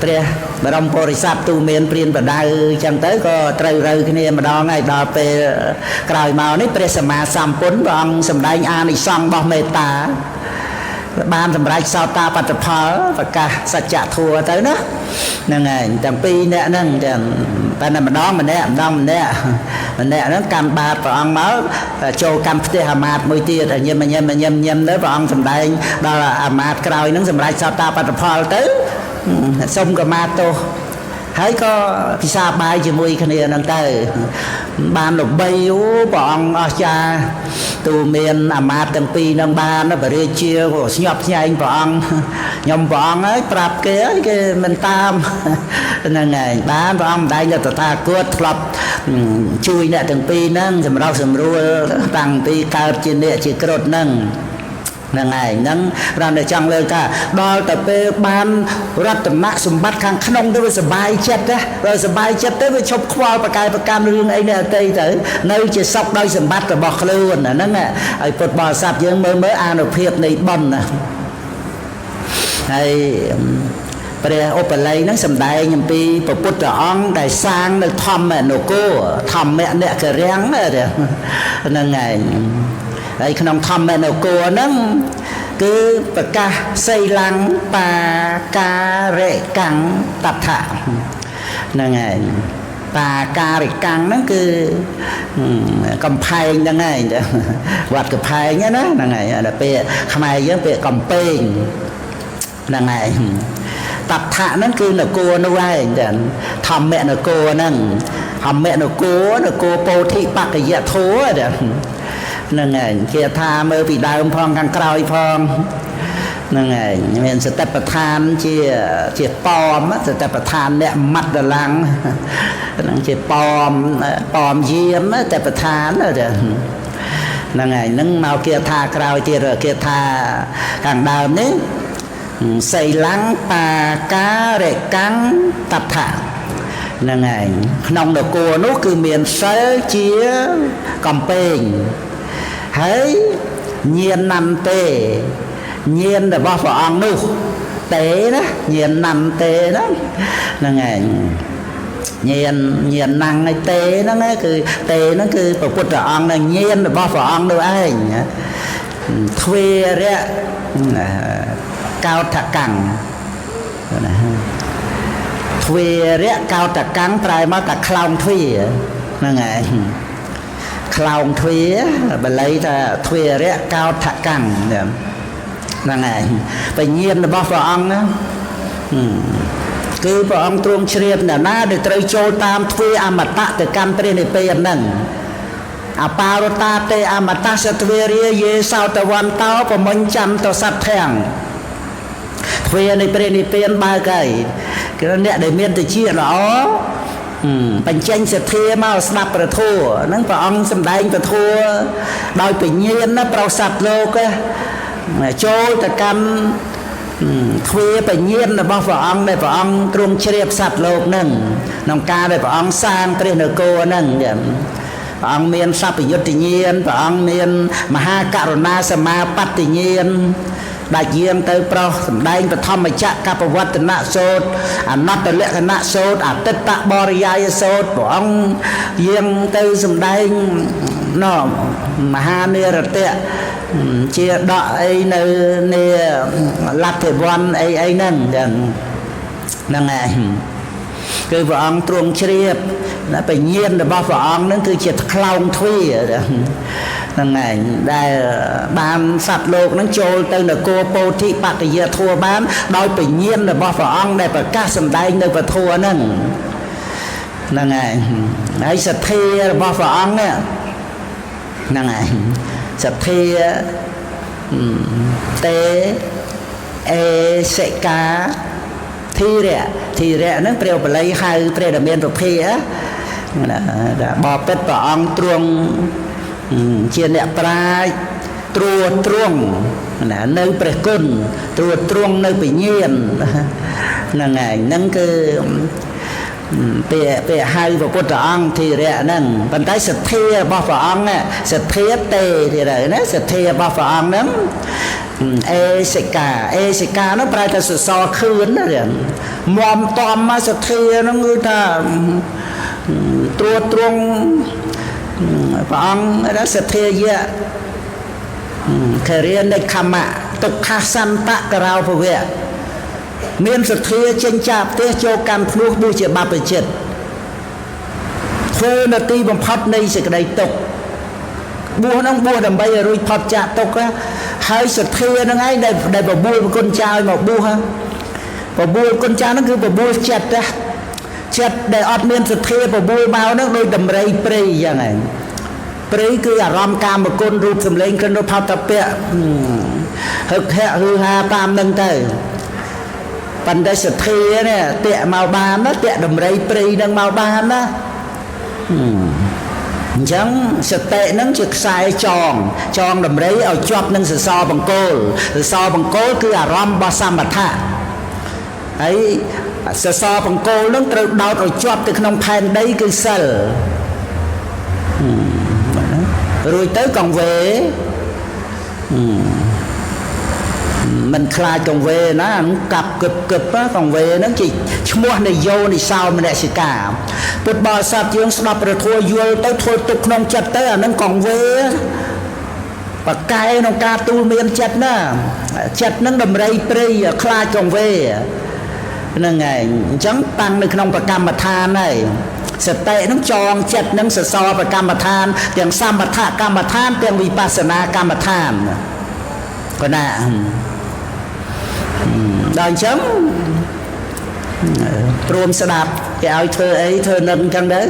tre mà đông bồ sáp tu miền priên và đa chẳng tới có trời rơi cái này mà đo ngay đo về cài màu nít pre sama sam pun bằng sầm đai an đi sang bao mê ta ban sầm đai sao ta bắt tập phở và cả sạch chạ thua tới đó nên ngày chẳng pi nè nâng ta này mà đo mình nè mình nè nó cầm bạt và ăn máu châu cầm tê hà mát mùi tia là nhâm đấy và ăn sầm đai đó là mát cài nó sầm đai sao ta bắt tập phở tới xong cả ma tô thấy có pizza bay chỉ mùi cái này năng tới ban lục bay bọn cha từ miền mà tầm pi năng ban nó phải chia của nhọc nhanh bọn nhom bọn ấy prap cái mình tam nên ngày bán bọn đây là ta cướp lọc chui nè tầm pi nâng thì mà đâu sầm rùa tăng pi cao trên địa chỉ cột nâng nên ngày nâng ra để chẳng lời cả đo tập ban rát tầm nã sum bắt khang khăn đối với sờ bài chết á rồi sờ bài chết tới với chụp khoa và cài và cam lương ấy nè tây tới nơi chỉ sọc đôi sum bắt rồi bọc luôn nè nâng nè ai bột bò sạp dương mới ăn được hiệp này bần nè hay bây ô lấy nó sầm đại nhầm pi bột bột tròn đại sang được thầm mẹ nô cô thầm mẹ nè cờ ráng rồi nên ngày đây không thầm mẹ nào cô nó cứ bậc ca xây lăng pa ca rệ căng tập thả nên ngày pa ca rệ căng nó cứ cầm phai như này quạt cầm phai nhá đó là ngày là pe không ai với pe cầm pin là ngày tập thả nó cứ là cô nó ai thầm mẹ là cô nâng thầm mẹ là cô po thị bạc cái dạ thố rồi nên ngày kia tha mơ bị đau phong càng cày phong nên ngày mình sẽ tập than chia pom sẽ tập than nè mặt là lăng chia pom diêm tập than rồi nên ngày nâng màu kia tha cày kia rồi kia tha càng đau đấy xây lăng pa cá rệ cắn tập thả nên ngày nông được cô nó cứ miền sới chia cầm pin thấy nhiên nằm tê nhiên là bao phở ăn nu tế đó nhiên nằm tê đó là ngày nhiên năng này tê nó cứ bậc bút trở ăn là nhiên là bao phở ăn đâu ai thuê đấy cao thạc cẳng thuê đấy cao thạc cẳng trai mà cả clown thuê là ngày clown thuê bà lấy ra thuê rẽ cao thạ cẳng là ngày và nhiên là bao phở ông á cứ phở ông truông chriệp là na để trời châu tam thuê amata từ cam tre này pe nâng aparota te amata sa thuê ria ye sao ta wan tao và mình chăm tao sát thèng ទ្វានៃព្រះនិព្វានបើកហើយគឺអ្នកដែលមានតិចល្អបញ្ចេញសទ្ធាមកស្ដាប់ព្រះធម៌ហ្នឹងព្រះអង្គសម្ដែងព្រះធម៌ដោយបញ្ញាណប្រោសត្វលោកចូលទៅកាន់ទ្វាបញ្ញាណរបស់ព្រះអង្គដែលព្រះអង្គទ្រង់ជ្រាបសត្វលោកហ្នឹងក្នុងការដែលព្រះអង្គសាងព្រះនគរហ្នឹងព្រះអង្គមានសព្វយុត្តញ្ញាណព្រះអង្គមានមហាករុណាសមាបត្តិញ្ញាណដាច់យាងទៅប្រោសសម្ដែងបឋមចក្រកបវត្តនៈសូត្រអនត្តលក្ខណៈសូត្រអតិតបរិយាយសូត្រព្រះអង្គយាងទៅសម្ដែងមហានិរតៈជាដកអីនៅនៃលទ្ធិវ័នអីហ្នឹងហ្នឹងហើយគឺព្រះអង្គទ្រង់ជ្រាបបញ្ញាណរបស់ព្រះអង្គហ្នឹងគឺជាខ្លោងទ្វាហ្នឹងហើយដែលបានសត្វលោកហ្នឹងចូលទៅនគរពោធិបត្តយធម៌បានដោយបញ្ញាណរបស់ព្រះអង្គដែលប្រកាសសម្ដែងនៅពធហ្នឹងហ្នឹងហើយសទ្ធារបស់ព្រះអង្គហ្នឹងហើយសទ្ធាតេអេសិកាធិរៈហ្នឹងព្រះបល័យហៅព្រះដែលមានប្រភេទបបិទ្ធព្រះអង្គទ្រង់ជាអ្នកប្រាជ្ញត្រួតត្រងនៅព្រះគុណត្រួតត្រងនៅបញ្ញាណហ្នឹងហើយហ្នឹងគឺពេលហៅព្រះពុទ្ធអង្គធិរៈហ្នឹងប៉ុន្តែសទ្ធារបស់ព្រះអង្គសទ្ធាតេទៀតហើយណាសទ្ធារបស់ព្រះអង្គហ្នឹងអេសិកាហ្នឹងប្រែថាសសរខឿនណារឿងមមតំមកសទ្ធាហ្នឹងគឺថាត្រួតត្រងព្រះអង្គសទ្ធាយៈខរិយនិខមៈទុក្ខសន្តករោភវៈមានសទ្ធាចេញចាផ្ទះចូលកម្មភ្នោះដូចជាបព្វជិតធ្វើនៅទីបំផុតនៃសេចក្តីទុក្ខបួសហ្នឹងបួសដើម្បីឲ្យរួចផុតចាកទុក្ខហើយសទ្ធាហ្នឹងឯងដែលបបួលគុណចៅមកបួសបបួលគុណចៅហ្នឹងគឺបបួលចិត្តដែលអត់មានសទ្ធាបបួលមកហ្នឹងដូចដំរីព្រៃយ៉ាងហ្នឹងព្រៃគឺអារម្មណ៍កាមគុណរូបសម្លេងក្លិនរសផតពៈហឹកហែកហឺហាតាមហ្នឹងទៅប៉ុន្តែសទ្ធានេះតាក់មកបានណាតាក់ដំរីព្រៃហ្នឹងមកបានណាអញ្ចឹងសតិហ្នឹងជាខ្សែចងដំរីឲ្យជាប់នឹងសសរបង្គោលគឺអារម្មណ៍របស់សមថៈហើយសសរបង្គោលហ្នឹងត្រូវដោតឲ្យជាប់ទៅក្នុងផែនដីគឺសិលរួចទៅកង្វេមិនខ្លាចកង្វេណាកាប់គឹបកង្វេហ្នឹងជាឈ្មោះនៃយោនិសោមនសិកាពុទ្ធបរិស័ទយើងស្ដាប់ព្រះធម៌យល់ទៅធ្វើទុកក្នុងចិត្តទៅអាហ្នឹងកង្វេបកែក្នុងការទូលមានចិត្តណាចិត្តហ្នឹងដំរីព្រៃខ្លាចកង្វេហ្នឹងហើយអញ្ចឹងតាំងនៅក្នុងប្រកម្មដ្ឋានហើយសតិនឹងចងចិត្តនឹងសសរប្រកម្មដ្ឋានទាំងសមថកម្មដ្ឋានទាំងវិបស្សនាកម្មដ្ឋានក៏ណាដល់អញ្ចឹងព្រមស្ដាប់គេឲ្យធ្វើអីធ្វើនឹងអញ្ចឹងទៅ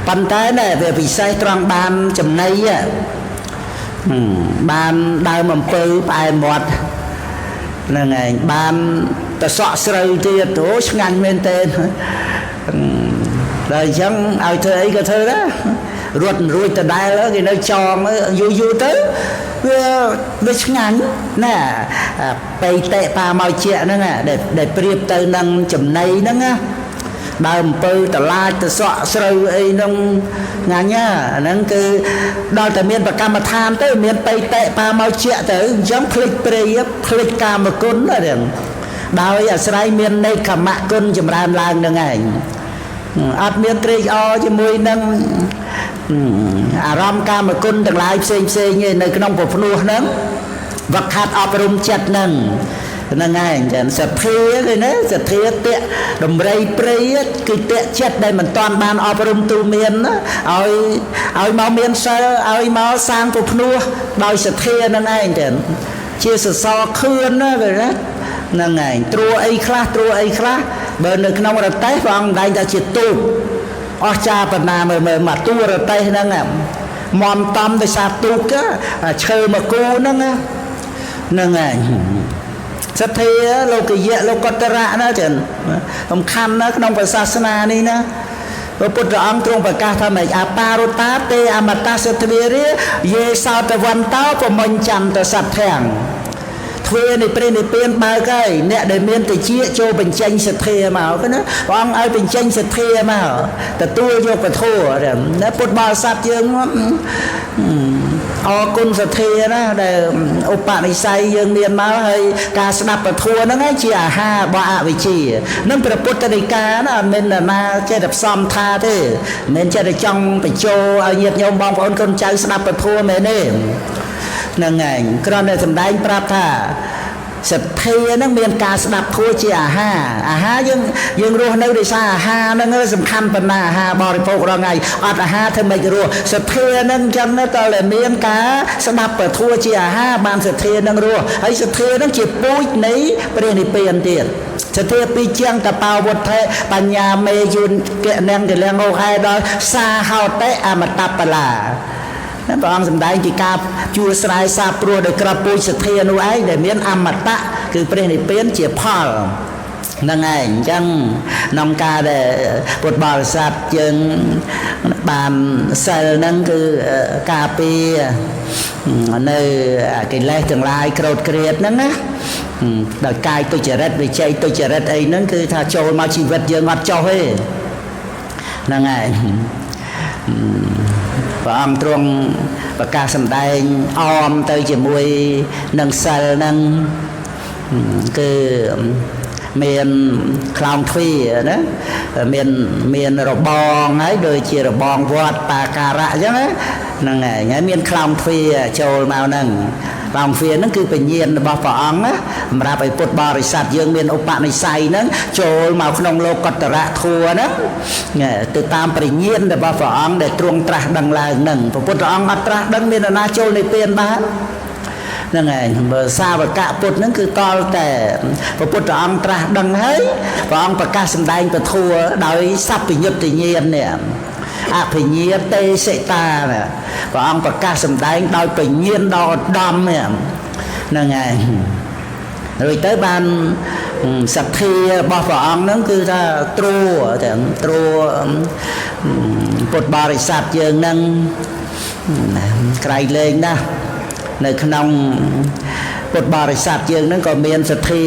ប៉ុន្តែនេះវាពិសេសត្រង់បានចំណៃបានដើមអំពៅផ្អែមមាត់ហ្នឹងឯងបានតសក់ស្រូវទៀតអូឆ្ងាញ់មែនទេដល់អញ្ចឹងឲ្យធ្វើអីក៏ធ្វើដែររត់រួចដដែលគេនៅចងយូរទៅវាឆ្ងាញ់ណាបេតិបាមកជាហ្នឹងដែលប្រៀបទៅនឹងចំណីហ្នឹងណាដើមអំពៅតឡាចតសក់ស្រូវអីហ្នឹងញ៉ាញ់ហ្នឹងគឺដល់តែមានប្រកម្មដ្ឋានទៅមានបេតិបាមកជាទៅអញ្ចឹងភ្លេចព្រៃភ្លេចកាមគុណណារឿងដោយអាស្រ័យមាននៃខមគុណចម្រើនឡើងនឹងឯងអត់មានត្រេកអរជាមួយនឹងអារម្មណ៍កាមគុណទាំងឡាយផ្សេងឯនៅក្នុងពភ្នោះហ្នឹងវឹកហាត់អប់រំចិត្តហ្នឹងឯងចឹងសទ្ធាគេណាសទ្ធាតេដំរីព្រៃគឺតេចិត្តដែលមិនតាន់បានអប់រំទូមានឲ្យមកមានសិលឲ្យមកសាងពភ្នោះដោយសទ្ធាហ្នឹងឯងចឹងជាសសរខឿនណាគេណាហ្នឹងឯងត្រួអីខ្លះបើនៅក្នុងរទេះព្រះអង្គដែងថាជាទូកអស្ចារ្យប៉ុណ្ណាមើលមកទូរទេះហ្នឹងមមតំដោយសារទូកឈើមកគូហ្នឹងឯង សទ្ធាលោកយៈលោកតរៈណាចឹងសំខាន់ណាក្នុងព្រះសាសនានេះណាព្រះពុទ្ធអង្គទ្រង់ប្រកាសថាម៉េចអបារុតាទេអមតសទ្វារាយេសោតវន្តោប្រមញ្ញចន្ទសត្ធាំងទ្វានៃព្រះនិព្វានបើកហើយអ្នកដែលមានតិចចូលបញ្ចេញសទ្ធាមកណាព្រះអង្គឲ្យបញ្ចេញសទ្ធាមកទទួលយកពធណាពុទ្ធបរិស័ទយើងអរគុណសទ្ធាណាដែលឧបនិស្ស័យយើងមានមកហើយការស្ដាប់ពធហ្នឹងឯងជាអាហាររបស់អវិជ្ជានឹងព្រះពុទ្ធដីកាណាអត់មានណាចេះតែផ្សំថាទេមិនមែនចេះតែចង់បញ្ចូលឲ្យញាតិញោមបងប្អូនកូនចៅស្ដាប់ពធមែនទេហ្នឹងឯងគ្រាន់តែសម្ដែងប្រាប់ថាសទ្ធាហ្នឹងមានការស្ដាប់ធម៌ជាអាហារយើងរស់នៅដោយសារអាហារហ្នឹងសំខាន់ប៉ុណ្ណាអាហារបរិភោគរាល់ថ្ងៃអត់អាហារធ្វើមិនរស់សទ្ធាហ្នឹងអញ្ចឹងតើតែមានការស្ដាប់ពធជាអាហារបានសទ្ធាហ្នឹងរស់ហើយសទ្ធាហ្នឹងជាពូជនៃព្រះនិព្វានទៀតសទ្ធាពីជាងតបោវុទ្ធិបញ្ញាមេយុនកនាងកលងោហែដល់សាហោតិអមតបលាព្រះអង្គសម្ដែងពីការជួស្រែសាព្រោះដោយក្របពូជសទ្ធានោះឯងដែលមានអមតៈគឺព្រះនិព្វានជាផលហ្នឹងឯងអញ្ចឹងក្នុងការដែលពុទ្ធបរិស័ទយើងបានសិលហ្នឹងគឺការពារនៅកិលេសទាំងឡាយក្រោតក្រៀតហ្នឹងណាដោយកាយទុច្ចរិតវិជ័យទុច្ចរិតអីហ្នឹងគឺថាចូលមកជីវិតយើងអត់ចុះទេហ្នឹងឯងព្រះអង្គទ្រង់ប្រកាសសម្ដែងអមទៅជាមួយនឹងសិលហ្នឹងគឺមានខ្លោងទ្វាណាមានរបងហើយដូចជារបងវត្តបាការៈអញ្ចឹងហ្នឹងហើយមានខ្លោងទ្វាចូលមកហ្នឹងខ្លោងទ្វាហ្នឹងគឺបញ្ញាណរបស់ព្រះអង្គណាសម្រាប់ឲ្យពុទ្ធបរិស័ទយើងមានឧបនិស្ស័យហ្នឹងចូលមកក្នុងលោកតរៈធัวហ្នឹងទៅតាមបញ្ញាណរបស់ព្រះអង្គដែលទ្រង់ត្រាស់ដឹងឡើងហ្នឹងព្រះពុទ្ធអង្គអត់ត្រាស់ដឹងមាននរណាចូលនិព្វានបានហ្នឹងហើយបើសាវកពុទ្ធហ្នឹងគឺតលតែព្រះពុទ្ធអង្គត្រាស់ដឹងហើយព្រះអង្គប្រកាសសម្ដែងពធដោយសព្វញ្ញុត្តញ្ញាណនេះអភិញ្ញាទេសិតាព្រះអង្គប្រកាសសម្ដែងដោយបញ្ញាណដ៏ឧត្តមហ្នឹងហើយរួចទៅបានសទ្ធារបស់ព្រះអង្គហ្នឹងគឺថាទ្រពុទ្ធបរិស័ទយើងហ្នឹងក្រៃលែងណាស់នៅក្នុងពុទ្ធបរិស័ទយើងហ្នឹងក៏មានសទ្ធា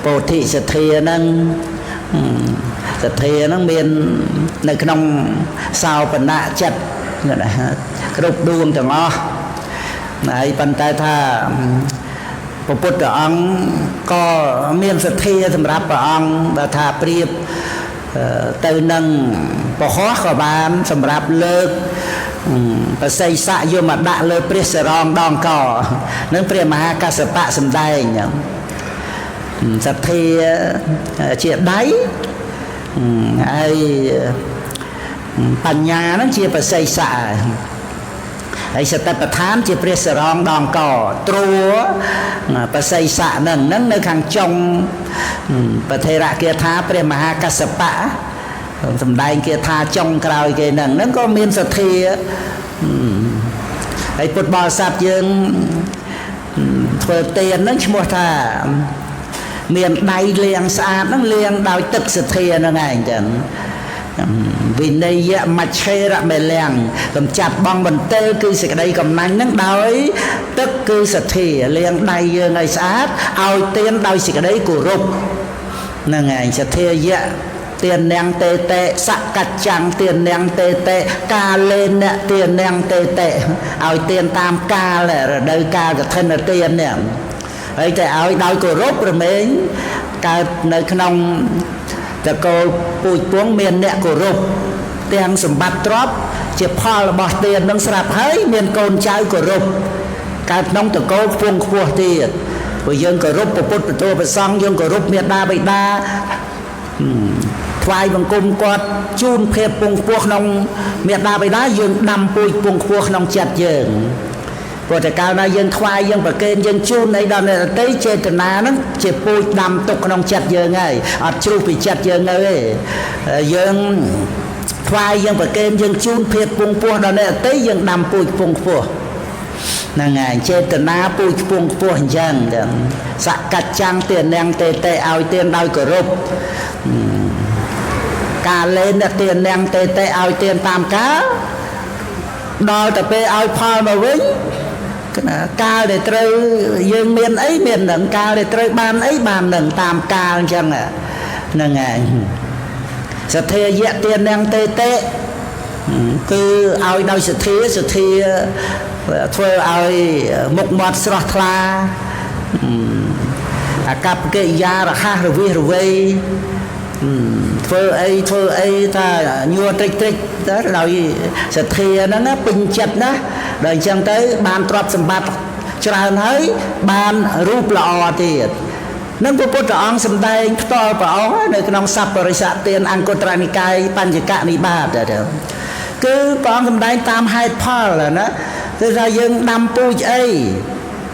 ពោធិសទ្ធាហ្នឹងសទ្ធាហ្នឹងមាននៅក្នុងសោបនៈចិត្តគ្រប់ដួងទាំងអស់ហើយប៉ុន្តែថាព្រះពុទ្ធអង្គក៏មានសទ្ធាសម្រាប់ព្រះអង្គបើថាប្រៀបទៅនឹងពហោះក៏បានសម្រាប់លើកបស័យស័កយកមកដាក់លើព្រះសរងដងកនឹងព្រះមហាកស្សបៈសម្ដែងសទ្ធាជាដៃហើយបញ្ញាហ្នឹងជាបស័យស័កហើយសតិប្បដ្ឋានជាព្រះសរងដងកទ្របស័យស័កហ្នឹងនៅខាងចុងបថេរគាថាព្រះមហាកស្សបៈសម្ដែងគាថាចុងក្រោយគេហ្នឹងក៏មានសទ្ធាហើយពុទ្ធបរិស័ទយើងធ្វើទានហ្នឹងឈ្មោះថាមានដៃលាងស្អាតហ្នឹងលាងដោយទឹកសទ្ធាហ្នឹងឯងចឹងវិនយៈមច្ឆេរមេលាំងកម្ចាត់បងបន្ទិលគឺសេចក្តីកំណាញ់ហ្នឹងដោយទឹកគឺសទ្ធាលាងដៃយើងឲ្យស្អាតឲ្យទានដោយសេចក្តីគោរពហ្នឹងឯងសទ្ធាយៈទាននាងតេតេសកច្ចាំងទាននាងតេតេកាលេនៈទាននាងតេតេឲ្យទានតាមកាលរដូវកាលកឋិនទាននេះហើយតែឲ្យដោយគោរពប្រមែងកើតនៅក្នុងតកូលពូជពងមានអ្នកគោរពទាំងសម្បត្តិទ្រព្យជាផលរបស់ទាននឹងស្រាប់ហើយមានកូនចៅគោរពកើតក្នុងតកូលខ្ពង់ខ្ពស់ទៀតព្រោះយើងគោរពព្រះពុទ្ធព្រះសង្ឃយើងគោរពមេដាបិតាថ្វាយបង្គំគាត់ជូនភេទពងខ្ពស់ក្នុងមេដាបិតាយើងដាំពូជពងខ្ពស់ក្នុងចិត្តយើងព្រោះតែកាលណាយើងថ្វាយយើងប្រគេនយើងជូនអីដល់អ្នកដទៃចេតនាហ្នឹងជាពូជដាំទុកក្នុងចិត្តយើងហើយអត់ជ្រុះពីចិត្តយើងនៅទេយើងថ្វាយយើងប្រគេនយើងជូនភេទពងខ្ពស់ដល់អ្នកដទៃយើងដាំពូជពងខ្ពស់ năng ngày chế tận na pui puông puông chân sạ cắt trang tiền nang tê tê ao tiền đau cờ rụp cả lên là tiền nang tê tê ao tiền tam cá đòi tập pe ao phao mà vĩnh cao để trơi dương miền ấy miền nặng cao để trơi ban ấy ban nặng tam cao chăng à năng ngày sẽ thuê dễ tiền nang tê tê cứ ao đau sẽ thuê thuê ao một mặt sọt la cặp cái da là ha rồi vi thuê ấy ta nhua trích đó rồi sẽ thuê nó bình chặt đó rồi chẳng tới ban trọp sầm bát cho nên thấy ban rúp lọ thì nâng bộ phốt tròn sầm tay to bảo nơi cái nòng sập rồi sạ tiền ăn cột trani cay pan chỉ cạn đi ba rồi cứ tròn sầm tay tam hai pha là nó từ ra dương đâm pui ấy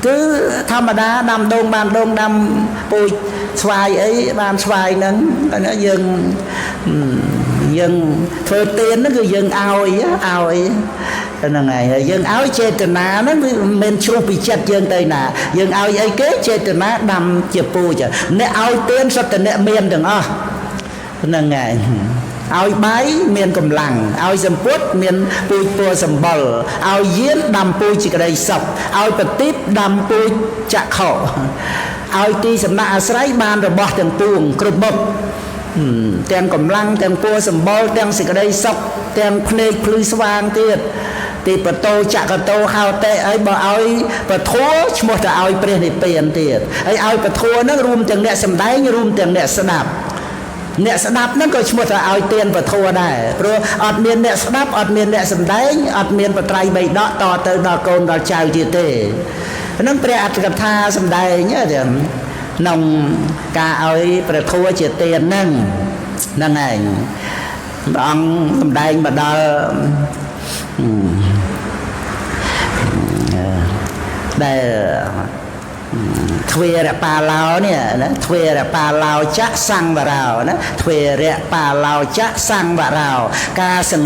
cứ thăm đá đâm đông ban đông đâm pui xoài ấy ban xoài nâng nó dân phơi tiền nó cứ dân ao ấy là ngày dân áo che từ ná nó men chua bị chặt dân tây nà dân ao ấy kế che từ ná đâm chìa pui chả nè ao tiền sao từ nè miền đừng là ngày ao bái miền cầm lằng ao dầm puốt miền pui pua sầm bờ ao giếng đâm pui chỉ cái đây sọc ao bật tiếp đâm pui chặt khổ ao ti sầm nạ sấy ban rồi bỏ từng tuồng cột bọc tiền cầm lăng tiền pua sầm bờ tiền chỉ cái đây sọc tiền phơi phơi xoang tiệt thì bật tô chặt cái tô hao tệ ấy bỏ ao bật thua một là ao bền thì bền tiệt ấy ao bật thua nó rùm tiền nẹt sầm đáy như rùm tiền nẹt sập nẹtสนับนั่นก็ชมว่าเอาเตียนประทัวได้เพราะอัดเมียนเนสนับอัดเมียนเนสสันได้อัดเมียนประไตรใบดอกต่อเติมดอกโกนดอกเจ้าจีเต้นั่นเปรียบกับท่าสันได้เนี่ยเดี๋ยวนองกาเอาประทัวจีเตียนนั่นไงบางสันได้มาดอได้thuê ra pa lao nè thuê ra pa lao chắc sang vào rào thuê ra pa lao chắc sang vào rào ca sừng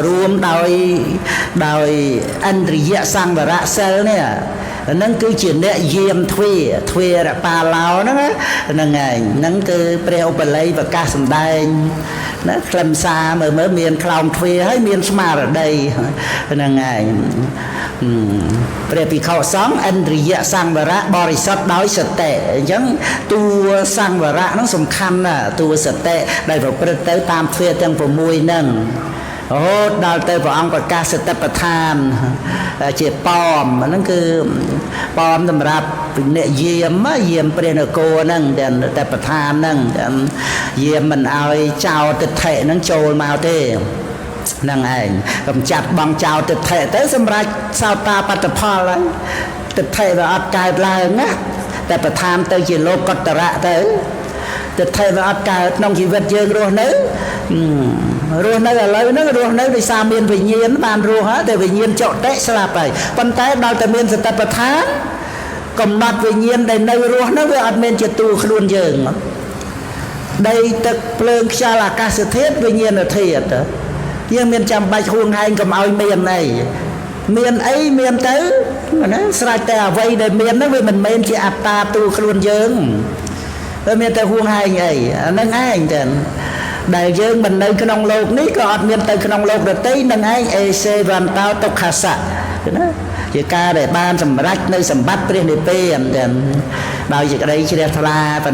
ruom đòi anh rìa sang vào rạ sơ nè nâng cứ chuyện nè diêm thuê ra pa lao nó ngày nâng cứ preo bờ lấy và ca sừng đai nó làm xa mà mới miền clown thuê hay miền smart ở đây ngày vìเขาสองอันริยะสังวระบริสุทธิ์โดยสติยังตัวสังวระนั้นสำคัญนะตัวสติได้ประพฤติตามเพื่อตั้งประมวยนั่งโอ้ดาวเตอร์พระองค์ประกาศสติประทานเจ็บปอมนั่นคือปอมสำหรับเนี่ยเยี่ยมเปรนโกนั่งแต่ประทานนั่งเยี่ยมมันเอาเจ้าติดเถนั่งโจลมาเต้นั่งเองกำจัดบางเจ้าติดเถะแต่สำหรับชาวตาปัตตพอเลยติดเถะว่าอัดกายลายนะแต่ประธานเตยจีโลกตระเตยติดเถะว่าอัดกายน้องชีวิตยืนรัวเนื้ออะไรนั่งรัวเนื้อในสามีนวิญญาณบานรัวฮะแต่วิญญาณเจาะเตะสลับไปปันแต่ดาวแต่เมียนสตประธานกำนัดวิญญาณในในรัวเนื้อเวอัดเมียนจะตูขลุ่นยืนได้ตึกเพลิงชาลากาศเทศวิญญาณเทศยังเมียนจำใบห่วงให้กับเอาเมียนnàyเมียนไอ้เมียนตื้อนะสลายแต่ไว้เดินเมียนนั่นเว้ยมันเมียนที่อัตตาตูขลุ่นยืงแล้วเมียนแต่ห่วงให้ไงนั่งไอ้เด่นได้ยืงมันในขนมโลกนี้ก็อัดเมียนแต่ขนมโลกเด็ดตีนั่งไอ้เอเซวันเต้าตกขาสะนะจะการได้บ้านสำรักในสมบัติเปลี่ยนในเปลี่ยนเด่นเราจะได้เชื่อทลา